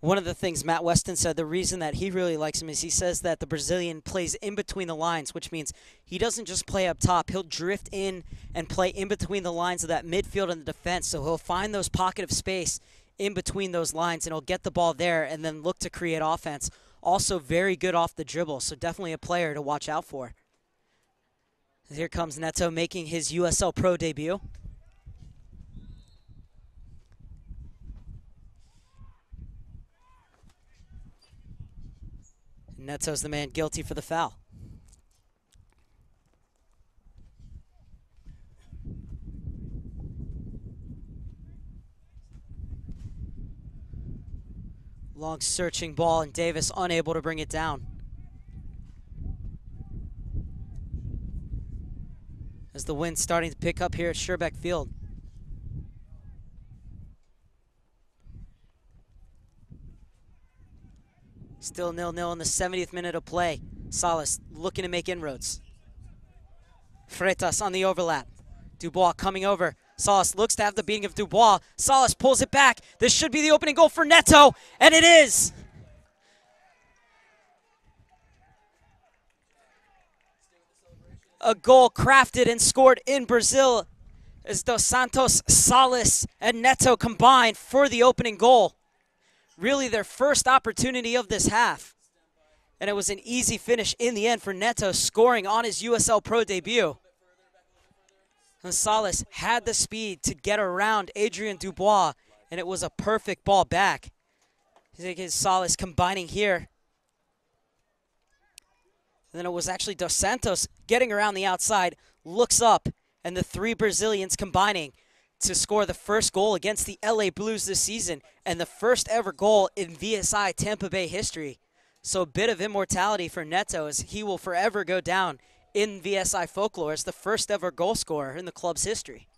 one of the things Matt Weston said, the reason that he really likes him is he says that the Brazilian plays in between the lines, which means he doesn't just play up top. He'll drift in and play in between the lines of that midfield and the defense. So he'll find those pocket of space in between those lines, and he'll get the ball there and then look to create offense. Also very good off the dribble, so definitely a player to watch out for. Here comes Neto making his USL Pro debut. Neto's the man guilty for the foul. Long searching ball, and Davis unable to bring it down. As the wind's starting to pick up here at Sherbeck Field. Still 0-0 in the 70th minute of play. Salas looking to make inroads. Freitas on the overlap. Dubois coming over. Salas looks to have the beating of Dubois. Salas pulls it back. This should be the opening goal for Neto, and it is. A goal crafted and scored in Brazil as Dos Santos, Salas, and Neto combined for the opening goal. Really their first opportunity of this half. And it was an easy finish in the end for Neto, scoring on his USL Pro debut. And Salas had the speed to get around Adrian Dubois, and it was a perfect ball back. Salas combining here. And then it was actually Dos Santos getting around the outside, looks up, and the three Brazilians combining to score the first goal against the LA Blues this season and the first ever goal in VSI Tampa Bay history. So a bit of immortality for Neto as he will forever go down in VSI folklore as the first ever goal scorer in the club's history.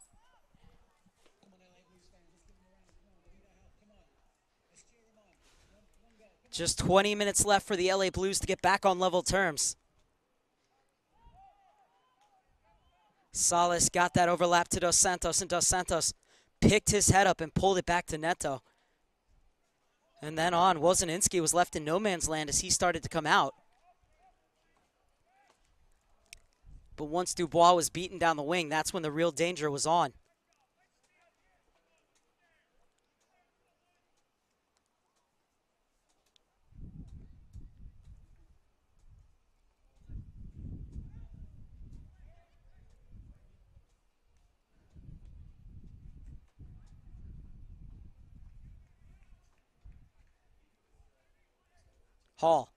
Just 20 minutes left for the LA Blues to get back on level terms. Salas got that overlap to Dos Santos, and Dos Santos picked his head up and pulled it back to Neto. And then on, Wozinski was left in no man's land as he started to come out. But once Dubois was beaten down the wing, that's when the real danger was on. Hall.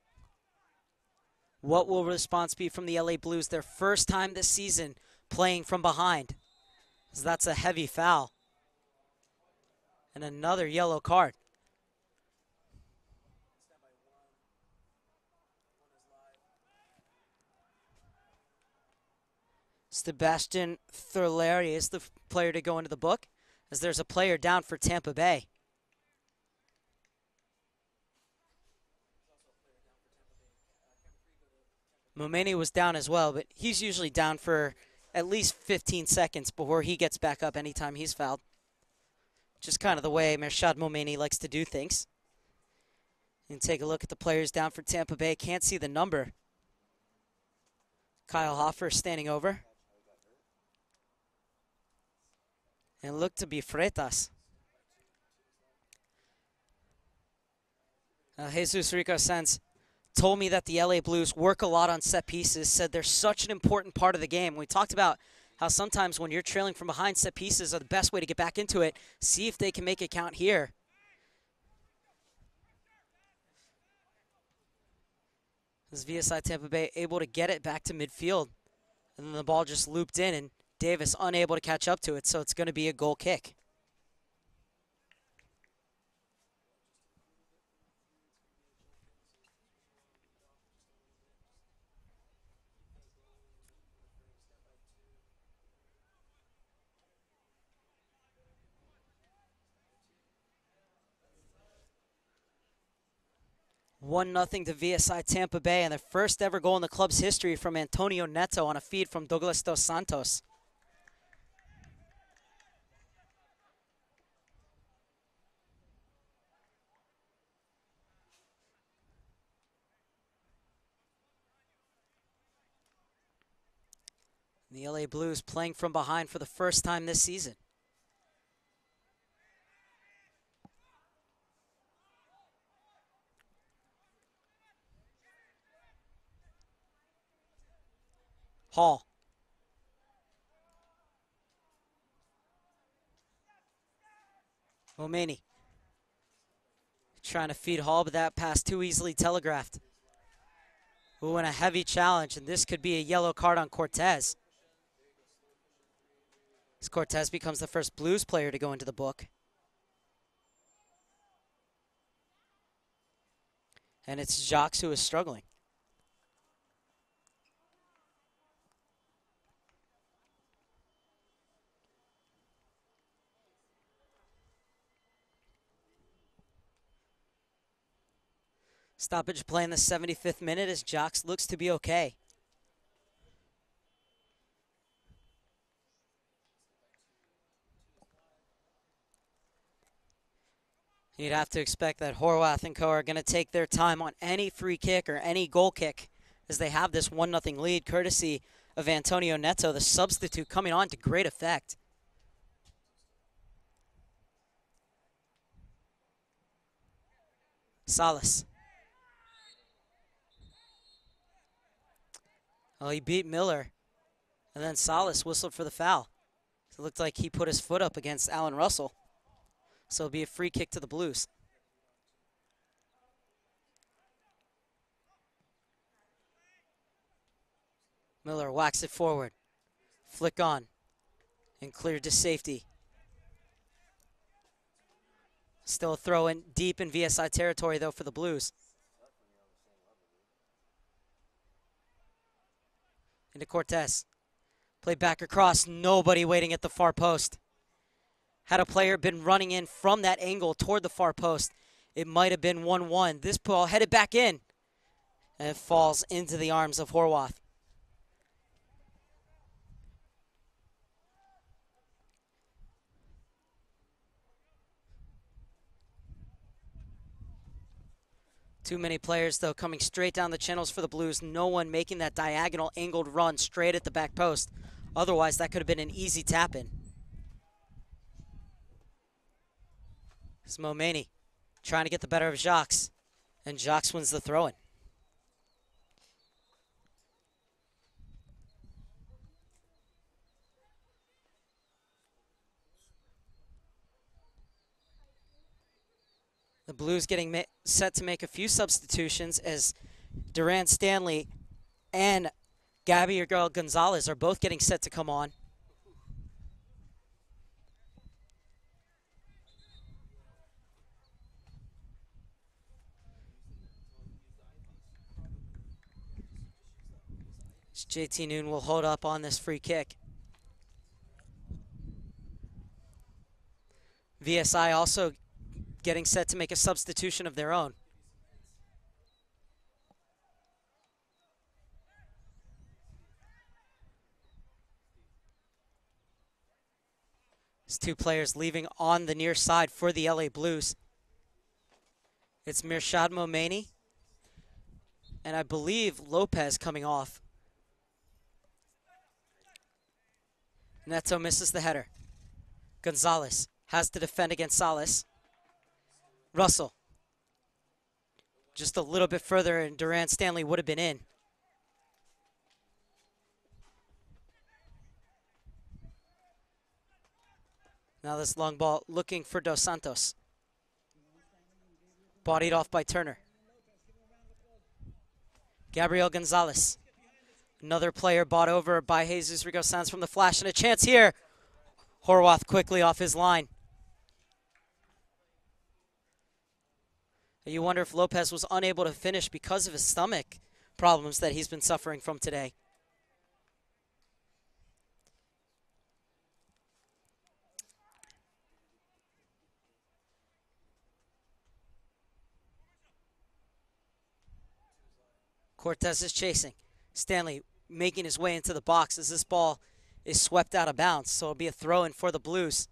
What will the response be from the LA Blues? Their first time this season playing from behind. So that's a heavy foul. And another yellow card. Sebastian Thurleri is the player to go into the book, as there's a player down for Tampa Bay. Momeni was down as well, but he's usually down for at least 15 seconds before he gets back up anytime he's fouled. Just kind of the way Mershad Momeni likes to do things. And take a look at the players down for Tampa Bay. Can't see the number. Kyle Hoffer standing over. And look to be Freitas. Jesus Rico Sanz told me that the LA Blues work a lot on set pieces, said they're such an important part of the game. We talked about how sometimes when you're trailing from behind, set pieces are the best way to get back into it. See if they can make it count here. As VSI Tampa Bay able to get it back to midfield. And then the ball just looped in, and Davis unable to catch up to it, so it's going to be a goal kick. One nothing to VSI Tampa Bay, and their first ever goal in the club's history from Antonio Neto on a feed from Douglas Dos Santos. The LA Blues playing from behind for the first time this season. Hall. Momeni. Trying to feed Hall, but that pass too easily telegraphed. Ooh, and a heavy challenge, and this could be a yellow card on Cortez. As Cortez becomes the first Blues player to go into the book. And it's Jacques who is struggling. Stoppage play in the 75th minute as Jacques looks to be okay. You'd have to expect that Horwath and co are going to take their time on any free kick or any goal kick as they have this 1-0 lead, courtesy of Antonio Neto, the substitute, coming on to great effect. Salas. Well, he beat Miller, and then Salas whistled for the foul. It looked like he put his foot up against Allen Russell. So it'll be a free kick to the Blues. Miller whacks it forward. Flick on. And cleared to safety. Still a throw in deep in VSI territory, though, for the Blues. Into Cortez. Play back across. Nobody waiting at the far post. Had a player been running in from that angle toward the far post, it might have been 1-1. This ball headed back in. And it falls into the arms of Horwath. Too many players, though, coming straight down the channels for the Blues. No one making that diagonal angled run straight at the back post. Otherwise, that could have been an easy tap-in. It's Momani trying to get the better of Jacques. And Jacques wins the throw-in. The Blues getting set to make a few substitutions as Duran Stanley and Gabriel Gonzalez are both getting set to come on. JT Noon will hold up on this free kick. VSI also getting set to make a substitution of their own. There's two players leaving on the near side for the LA Blues. It's Mirshad Momani and I believe Lopez coming off. Neto misses the header. Gonzalez has to defend against Salas. Russell. Just a little bit further and Duran Stanley would have been in. Now this long ball looking for Dos Santos. Bodied off by Turner. Gabriel Gonzalez. Another player bought over by Jesus Rigo Sanz from the flash, and a chance here. Horwath quickly off his line. You wonder if Lopez was unable to finish because of his stomach problems that he's been suffering from today. Cortez is chasing. Stanley making his way into the box as this ball is swept out of bounds. So it'll be a throw-in for the Blues.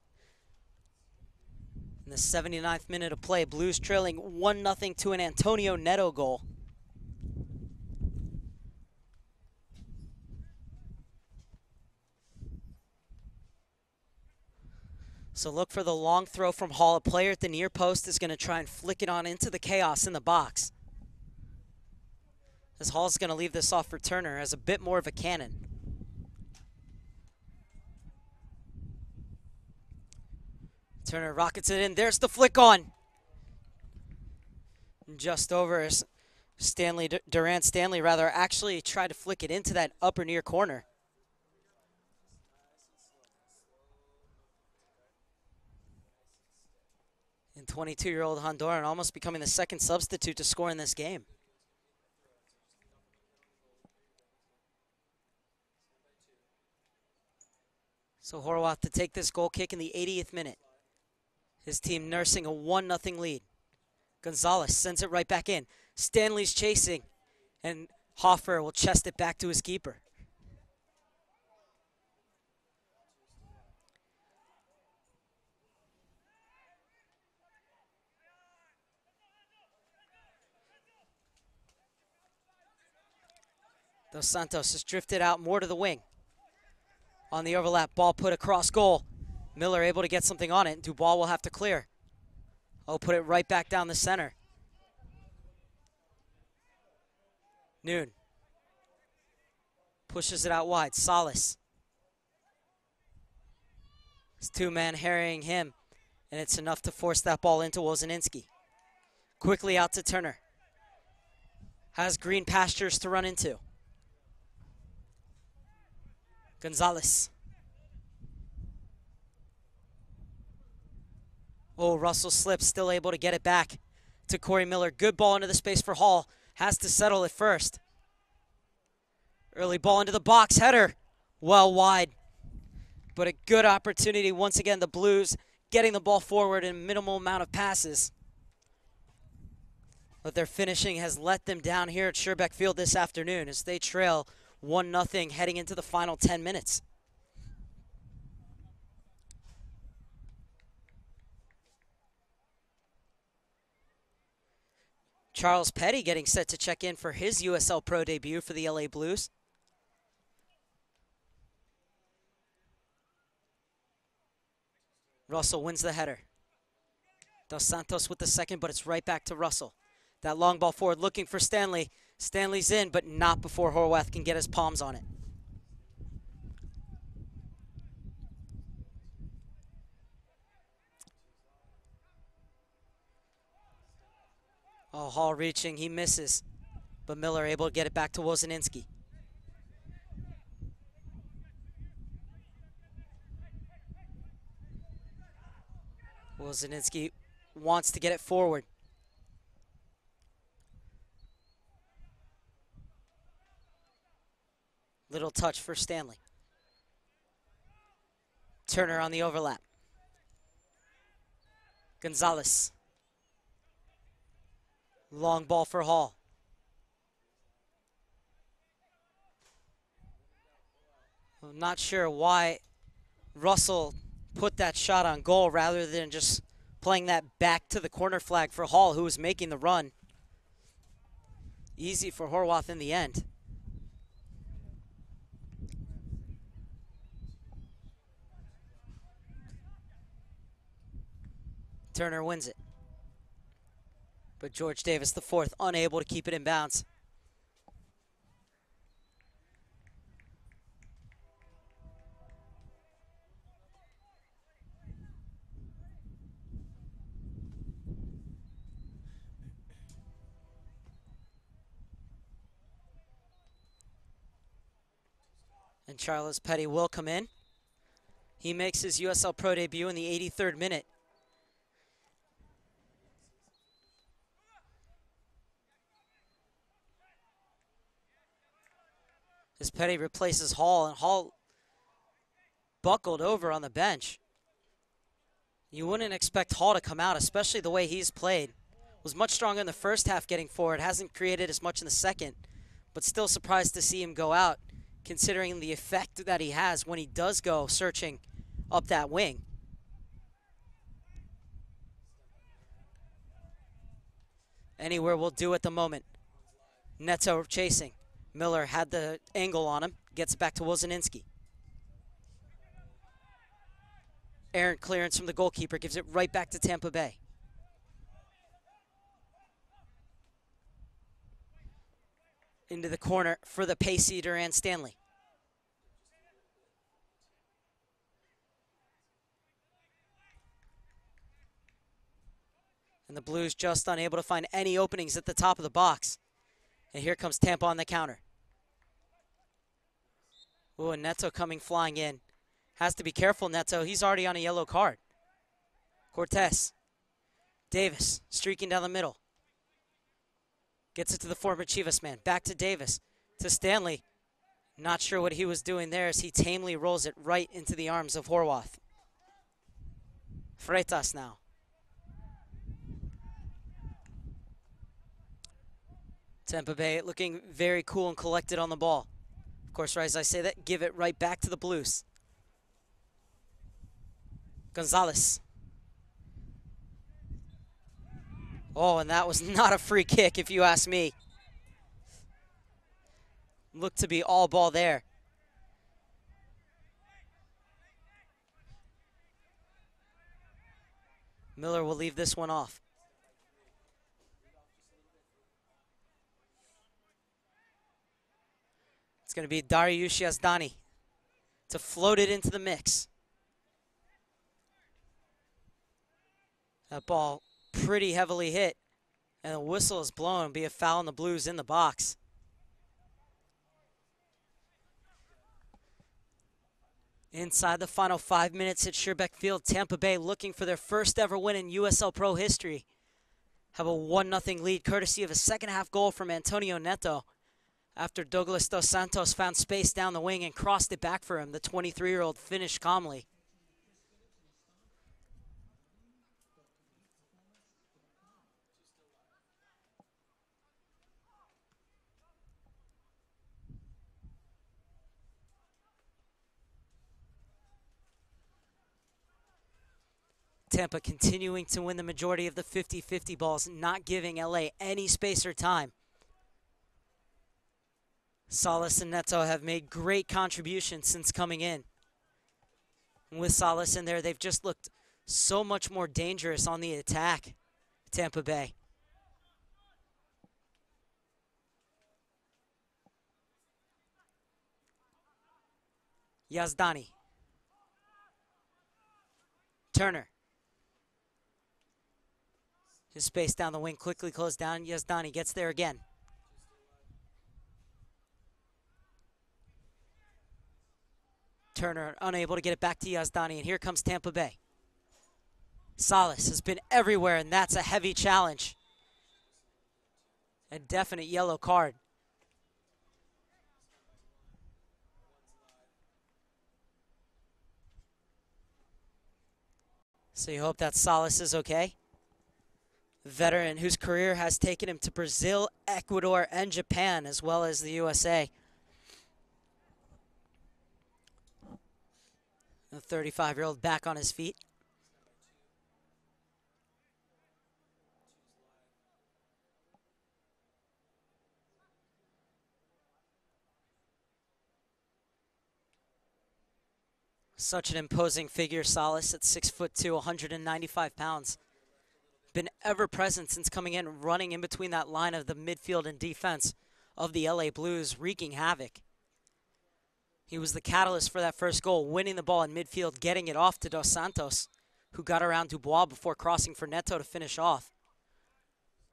In the 79th minute of play, Blues trailing 1-0 to an Antonio Neto goal. So look for the long throw from Hall. A player at the near post is going to try and flick it on into the chaos in the box. As Hall's going to leave this off for Turner as a bit more of a cannon. Turner rockets it in. There's the flick on. Just over as Duran Stanley actually tried to flick it into that upper near corner. And 22-year-old Honduran almost becoming the second substitute to score in this game. So Horwath to take this goal kick in the 80th minute. His team nursing a 1-0 lead. Gonzalez sends it right back in. Stanley's chasing, and Hoffer will chest it back to his keeper. Dos Santos has drifted out more to the wing. On the overlap, ball put across goal. Miller able to get something on it. Dubois will have to clear. Oh, put it right back down the center. Noon. Pushes it out wide. Salas. It's two-man harrying him, and it's enough to force that ball into Wozinski. Quickly out to Turner. Has green pastures to run into. Gonzalez. Oh, Russell slips, still able to get it back to Corey Miller. Good ball into the space for Hall. Has to settle it first. Early ball into the box, header. Well wide. But a good opportunity. Once again, the Blues getting the ball forward in a minimal amount of passes. But their finishing has let them down here at Sherbeck Field this afternoon as they trail 1-0 heading into the final 10 minutes. Charles Petty getting set to check in for his USL Pro debut for the LA Blues. Russell wins the header. Dos Santos with the second, but it's right back to Russell. That long ball forward looking for Stanley. Stanley's in, but not before Horwath can get his palms on it. Oh, Hall reaching, he misses. But Miller able to get it back to Wozinski. Wozinski wants to get it forward. Little touch for Stanley. Turner on the overlap. Gonzalez. Long ball for Hall. I'm not sure why Russell put that shot on goal rather than just playing that back to the corner flag for Hall, who was making the run. Easy for Horwath in the end. Turner wins it. But George Davis, the fourth, unable to keep it in bounds. And Charles Petty will come in. He makes his USL Pro debut in the 83rd minute. As Petty replaces Hall, and Hall buckled over on the bench. You wouldn't expect Hall to come out, especially the way he's played. Was much stronger in the first half getting forward, hasn't created as much in the second, but still surprised to see him go out, considering the effect that he has when he does go searching up that wing. Anywhere will do at the moment. Neto chasing. Miller had the angle on him. Gets it back to Wozinski. Errant clearance from the goalkeeper. Gives it right back to Tampa Bay. Into the corner for the pace eater and Stanley. And the Blues just unable to find any openings at the top of the box. And here comes Tampa on the counter. Ooh, and Neto coming flying in. Has to be careful, Neto. He's already on a yellow card. Cortez. Davis streaking down the middle. Gets it to the former Chivas man. Back to Davis. To Stanley. Not sure what he was doing there as he tamely rolls it right into the arms of Horwath. Freitas now. Tampa Bay looking very cool and collected on the ball. Of course, right as I say that, give it right back to the Blues. Gonzalez. Oh, and that was not a free kick, if you ask me. Looked to be all ball there. Miller will leave this one off. It's going to be Dariush Yazdani to float it into the mix. That ball pretty heavily hit, and the whistle is blown. It'll be a foul on the Blues in the box. Inside the final 5 minutes at Sherbeck Field, Tampa Bay looking for their first ever win in USL Pro history. Have a 1-0 lead courtesy of a second half goal from Antonio Neto after Douglas Dos Santos found space down the wing and crossed it back for him. The 23-year-old finished calmly. Tampa continuing to win the majority of the 50-50 balls, not giving LA any space or time. Salas and Neto have made great contributions since coming in. And with Salas in there, they've just looked so much more dangerous on the attack, Tampa Bay. Yazdani. Turner. His space down the wing quickly closed down. Yazdani gets there again. Turner unable to get it back to Yazdani, and here comes Tampa Bay. Salas has been everywhere, and that's a heavy challenge. A definite yellow card. So you hope that Salas is okay. Veteran whose career has taken him to Brazil, Ecuador, and Japan, as well as the USA. The 35-year-old back on his feet. Such an imposing figure, Salas, at 6'2", 195 pounds. Been ever present since coming in, running in between that line of the midfield and defense of the LA Blues, wreaking havoc. He was the catalyst for that first goal, winning the ball in midfield, getting it off to Dos Santos, who got around Dubois before crossing for Neto to finish off.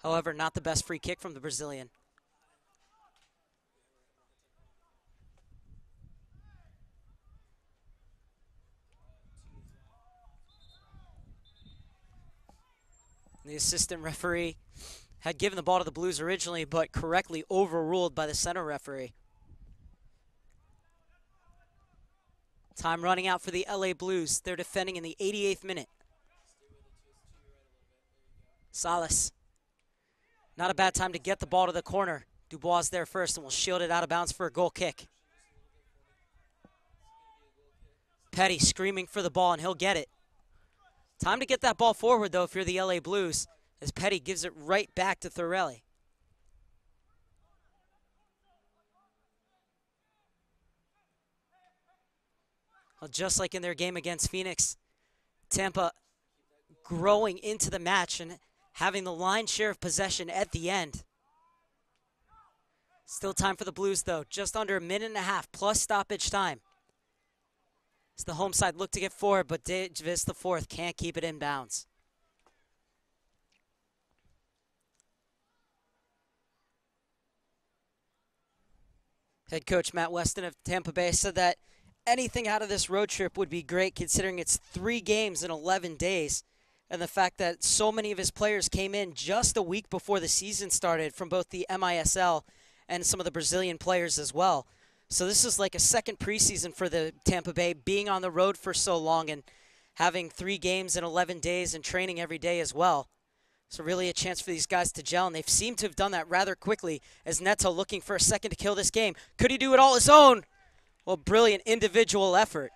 However, not the best free kick from the Brazilian. The assistant referee had given the ball to the Blues originally, but correctly overruled by the center referee. Time running out for the LA Blues. They're defending in the 88th minute. Salas. Not a bad time to get the ball to the corner. Dubois there first and will shield it out of bounds for a goal kick. Petty screaming for the ball, and he'll get it. Time to get that ball forward, though, if you're the LA Blues, as Petty gives it right back to Thorelli. Well, just like in their game against Phoenix, Tampa growing into the match and having the lion's share of possession at the end. Still time for the Blues, though. Just under a minute and a half, plus stoppage time. As the home side look to get forward, but Davis the fourth can't keep it in bounds. Head coach Matt Weston of Tampa Bay said that anything out of this road trip would be great, considering it's 3 games in 11 days, and the fact that so many of his players came in just a week before the season started from both the MISL and some of the Brazilian players as well. So this is like a second preseason for the Tampa Bay, being on the road for so long and having 3 games in 11 days and training every day as well. So really a chance for these guys to gel, and they've seemed to have done that rather quickly as Neto looking for a second to kill this game. Could he do it all his own? Well, brilliant individual effort.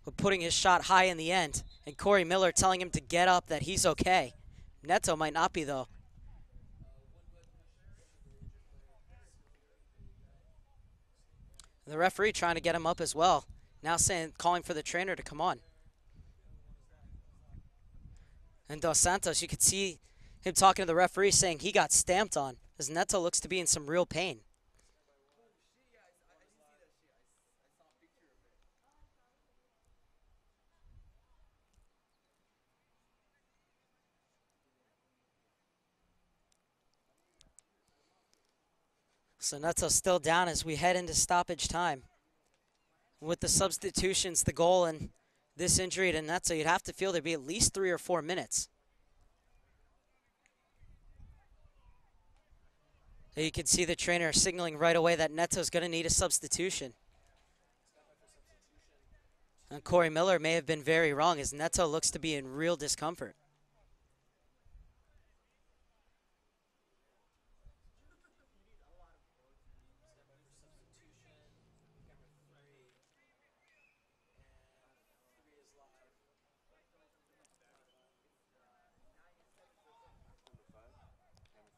But putting his shot high in the end, and Corey Miller telling him to get up, that he's okay. Neto might not be, though. The referee trying to get him up as well. Now calling for the trainer to come on. And Dos Santos, you could see him talking to the referee saying he got stamped on, as Neto looks to be in some real pain. So Neto's still down as we head into stoppage time. With the substitutions, the goal, and this injury to Neto, you'd have to feel there'd be at least 3 or 4 minutes. You can see the trainer signaling right away that Neto's going to need a substitution. And Corey Miller may have been very wrong as Neto looks to be in real discomfort.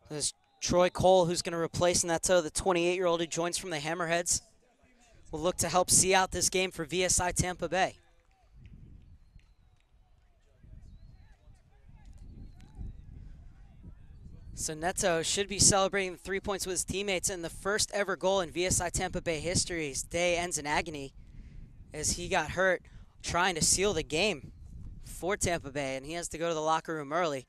There's Troy Cole, who's going to replace Neto, the 28-year-old who joins from the Hammerheads. Will look to help see out this game for VSI Tampa Bay. So Neto should be celebrating the 3 points with his teammates, and the first ever goal in VSI Tampa Bay history. His day ends in agony as he got hurt trying to seal the game for Tampa Bay, and he has to go to the locker room early.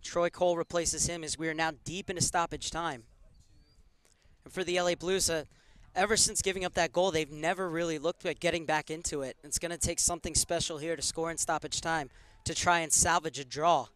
Troy Cole replaces him as we are now deep into stoppage time. And for the LA Blues, ever since giving up that goal, they've never really looked at getting back into it. It's going to take something special here to score in stoppage time to try and salvage a draw.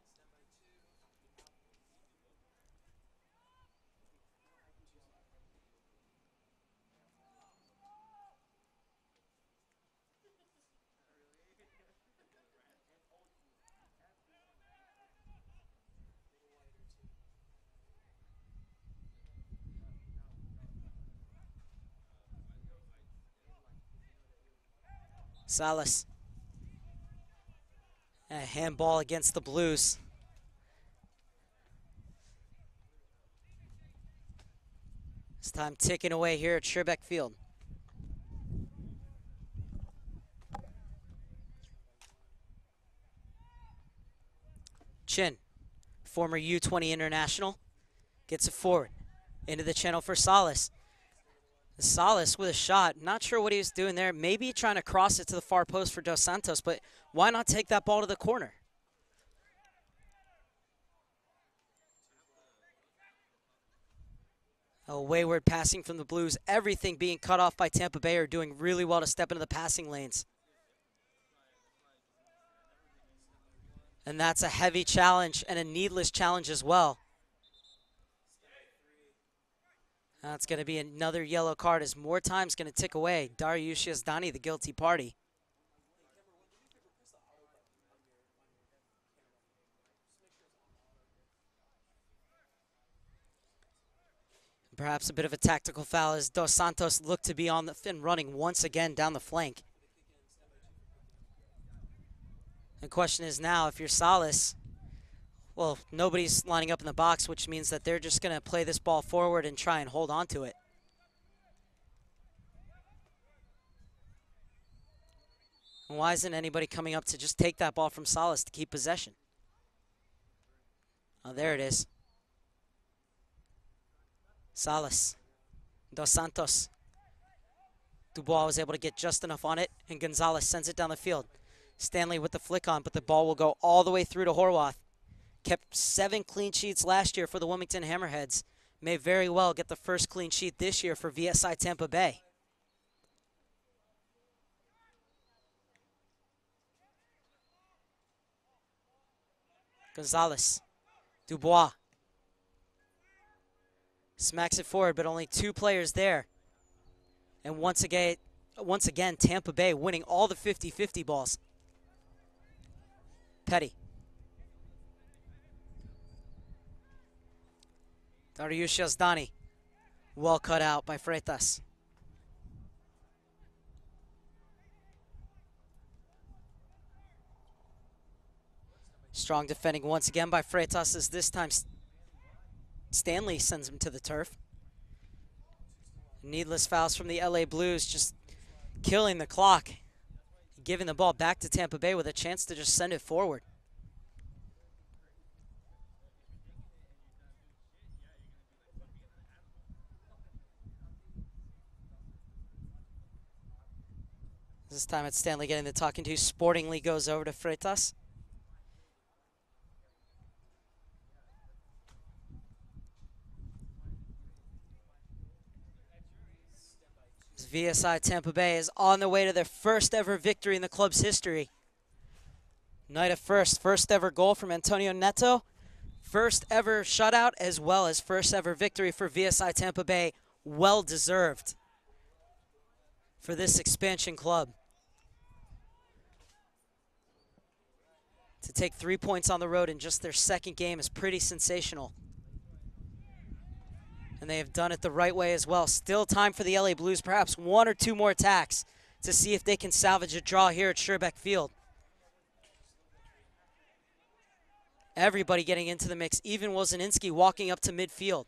Salas. A handball against the Blues. This time ticking away here at Sherbeck Field. Chin, former U20 international, gets it forward into the channel for Salas. Salas with a shot. Not sure what he was doing there. Maybe trying to cross it to the far post for Dos Santos, but why not take that ball to the corner? A wayward passing from the Blues. Everything being cut off by Tampa Bay are doing really well to step into the passing lanes. And that's a heavy challenge and a needless challenge as well. That's going to be another yellow card as more time's going to tick away. Dariusz Yazdani, the guilty party. Perhaps a bit of a tactical foul as Dos Santos looked to be on the fin running once again down the flank. The question is now, if you're Salas, well, nobody's lining up in the box, which means that they're just going to play this ball forward and try and hold on to it. And why isn't anybody coming up to just take that ball from Salas to keep possession? Oh, there it is. Salas. Dos Santos. Dubois was able to get just enough on it, and Gonzalez sends it down the field. Stanley with the flick on, but the ball will go all the way through to Horwath. Kept 7 clean sheets last year for the Wilmington Hammerheads. May very well get the first clean sheet this year for VSI Tampa Bay. Gonzalez. Dubois. Smacks it forward, but only 2 players there. And once again, Tampa Bay winning all the 50-50 balls. Petty. Dariusz Yazdani, well cut out by Freitas. Strong defending once again by Freitas as this time Stanley sends him to the turf. Needless fouls from the LA Blues, just killing the clock. Giving the ball back to Tampa Bay with a chance to just send it forward. This time it's Stanley getting the talking to. Sportingly goes over to Freitas. VSI Tampa Bay is on their way to their first ever victory in the club's history. Night of first ever goal from Antonio Neto, first ever shutout, as well as first ever victory for VSI Tampa Bay. Well deserved for this expansion club. To take 3 points on the road in just their second game is pretty sensational. And they have done it the right way as well. Still time for the LA Blues, perhaps 1 or 2 more attacks to see if they can salvage a draw here at Sherbeck Field. Everybody getting into the mix, even Wozinski walking up to midfield.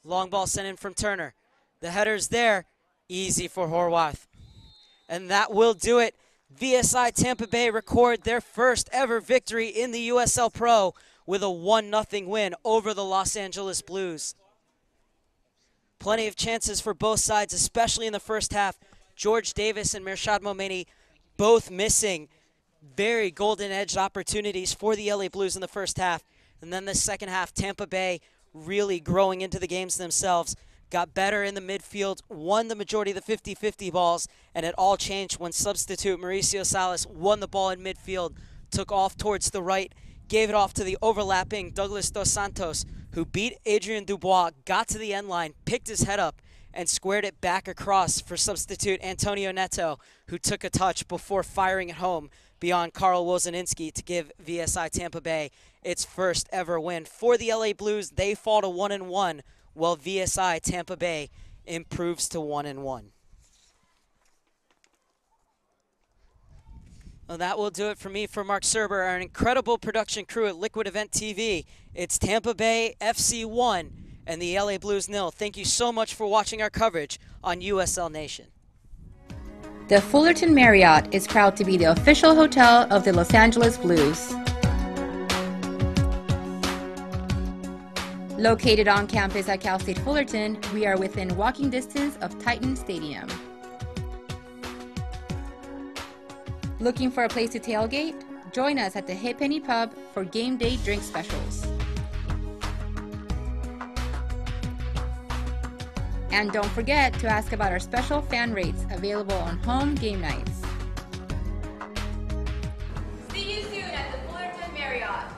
Long ball sent in from Turner. The header's there, easy for Horwath. And that will do it. VSI Tampa Bay record their first ever victory in the USL Pro with a 1-0 win over the Los Angeles Blues. Plenty of chances for both sides, especially in the first half. George Davis and Mirshad Momeni both missing very golden-edged opportunities for the LA Blues in the first half. And then the second half, Tampa Bay really growing into the games themselves. Got better in the midfield, won the majority of the 50-50 balls, and it all changed when substitute Mauricio Salas won the ball in midfield, took off towards the right, gave it off to the overlapping Douglas Dos Santos, who beat Adrian Dubois, got to the end line, picked his head up, and squared it back across for substitute Antonio Neto, who took a touch before firing it home beyond Carl Wozinski to give VSI Tampa Bay its first ever win. For the LA Blues, they fall to 1-1, while VSI Tampa Bay improves to 1-1. Well, that will do it for me, for Mark Serber, our incredible production crew at Liquid Event TV. It's Tampa Bay FC 1 and the LA Blues 0. Thank you so much for watching our coverage on USL Nation. The Fullerton Marriott is proud to be the official hotel of the Los Angeles Blues. Located on campus at Cal State Fullerton, we are within walking distance of Titan Stadium. Looking for a place to tailgate? Join us at the Hit Penny Pub for game day drink specials. And don't forget to ask about our special fan rates available on home game nights. See you soon at the Fullerton Marriott.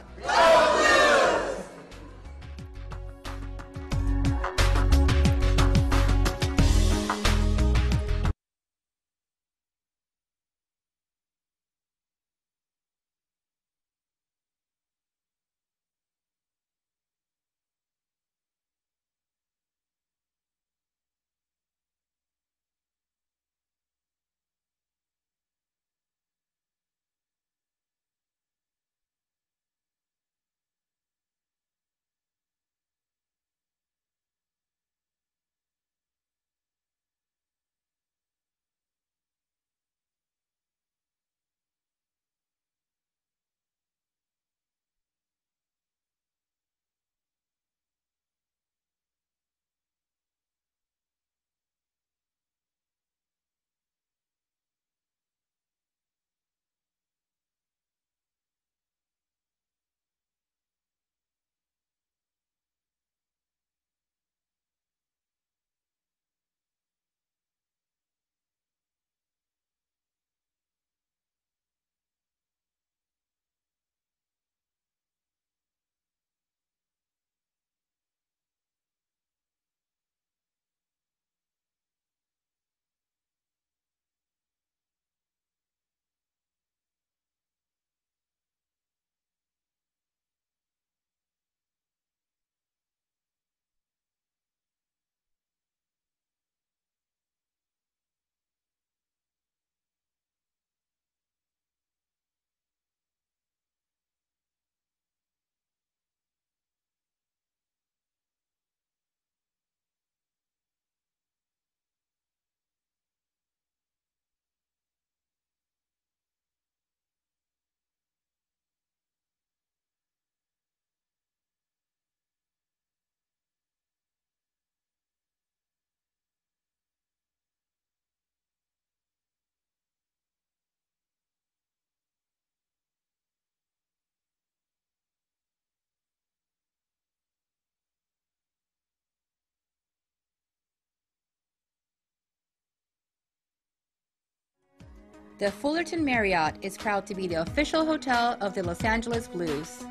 The Fullerton Marriott is proud to be the official hotel of the Los Angeles Blues.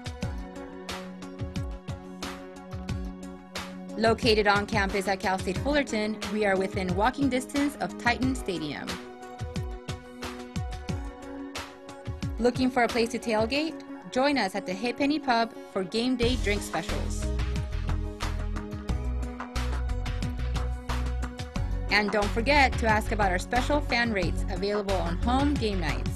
Located on campus at Cal State Fullerton, we are within walking distance of Titan Stadium. Looking for a place to tailgate? Join us at the Hit Penny Pub for game day drink specials. And don't forget to ask about our special fan rates available on home game nights.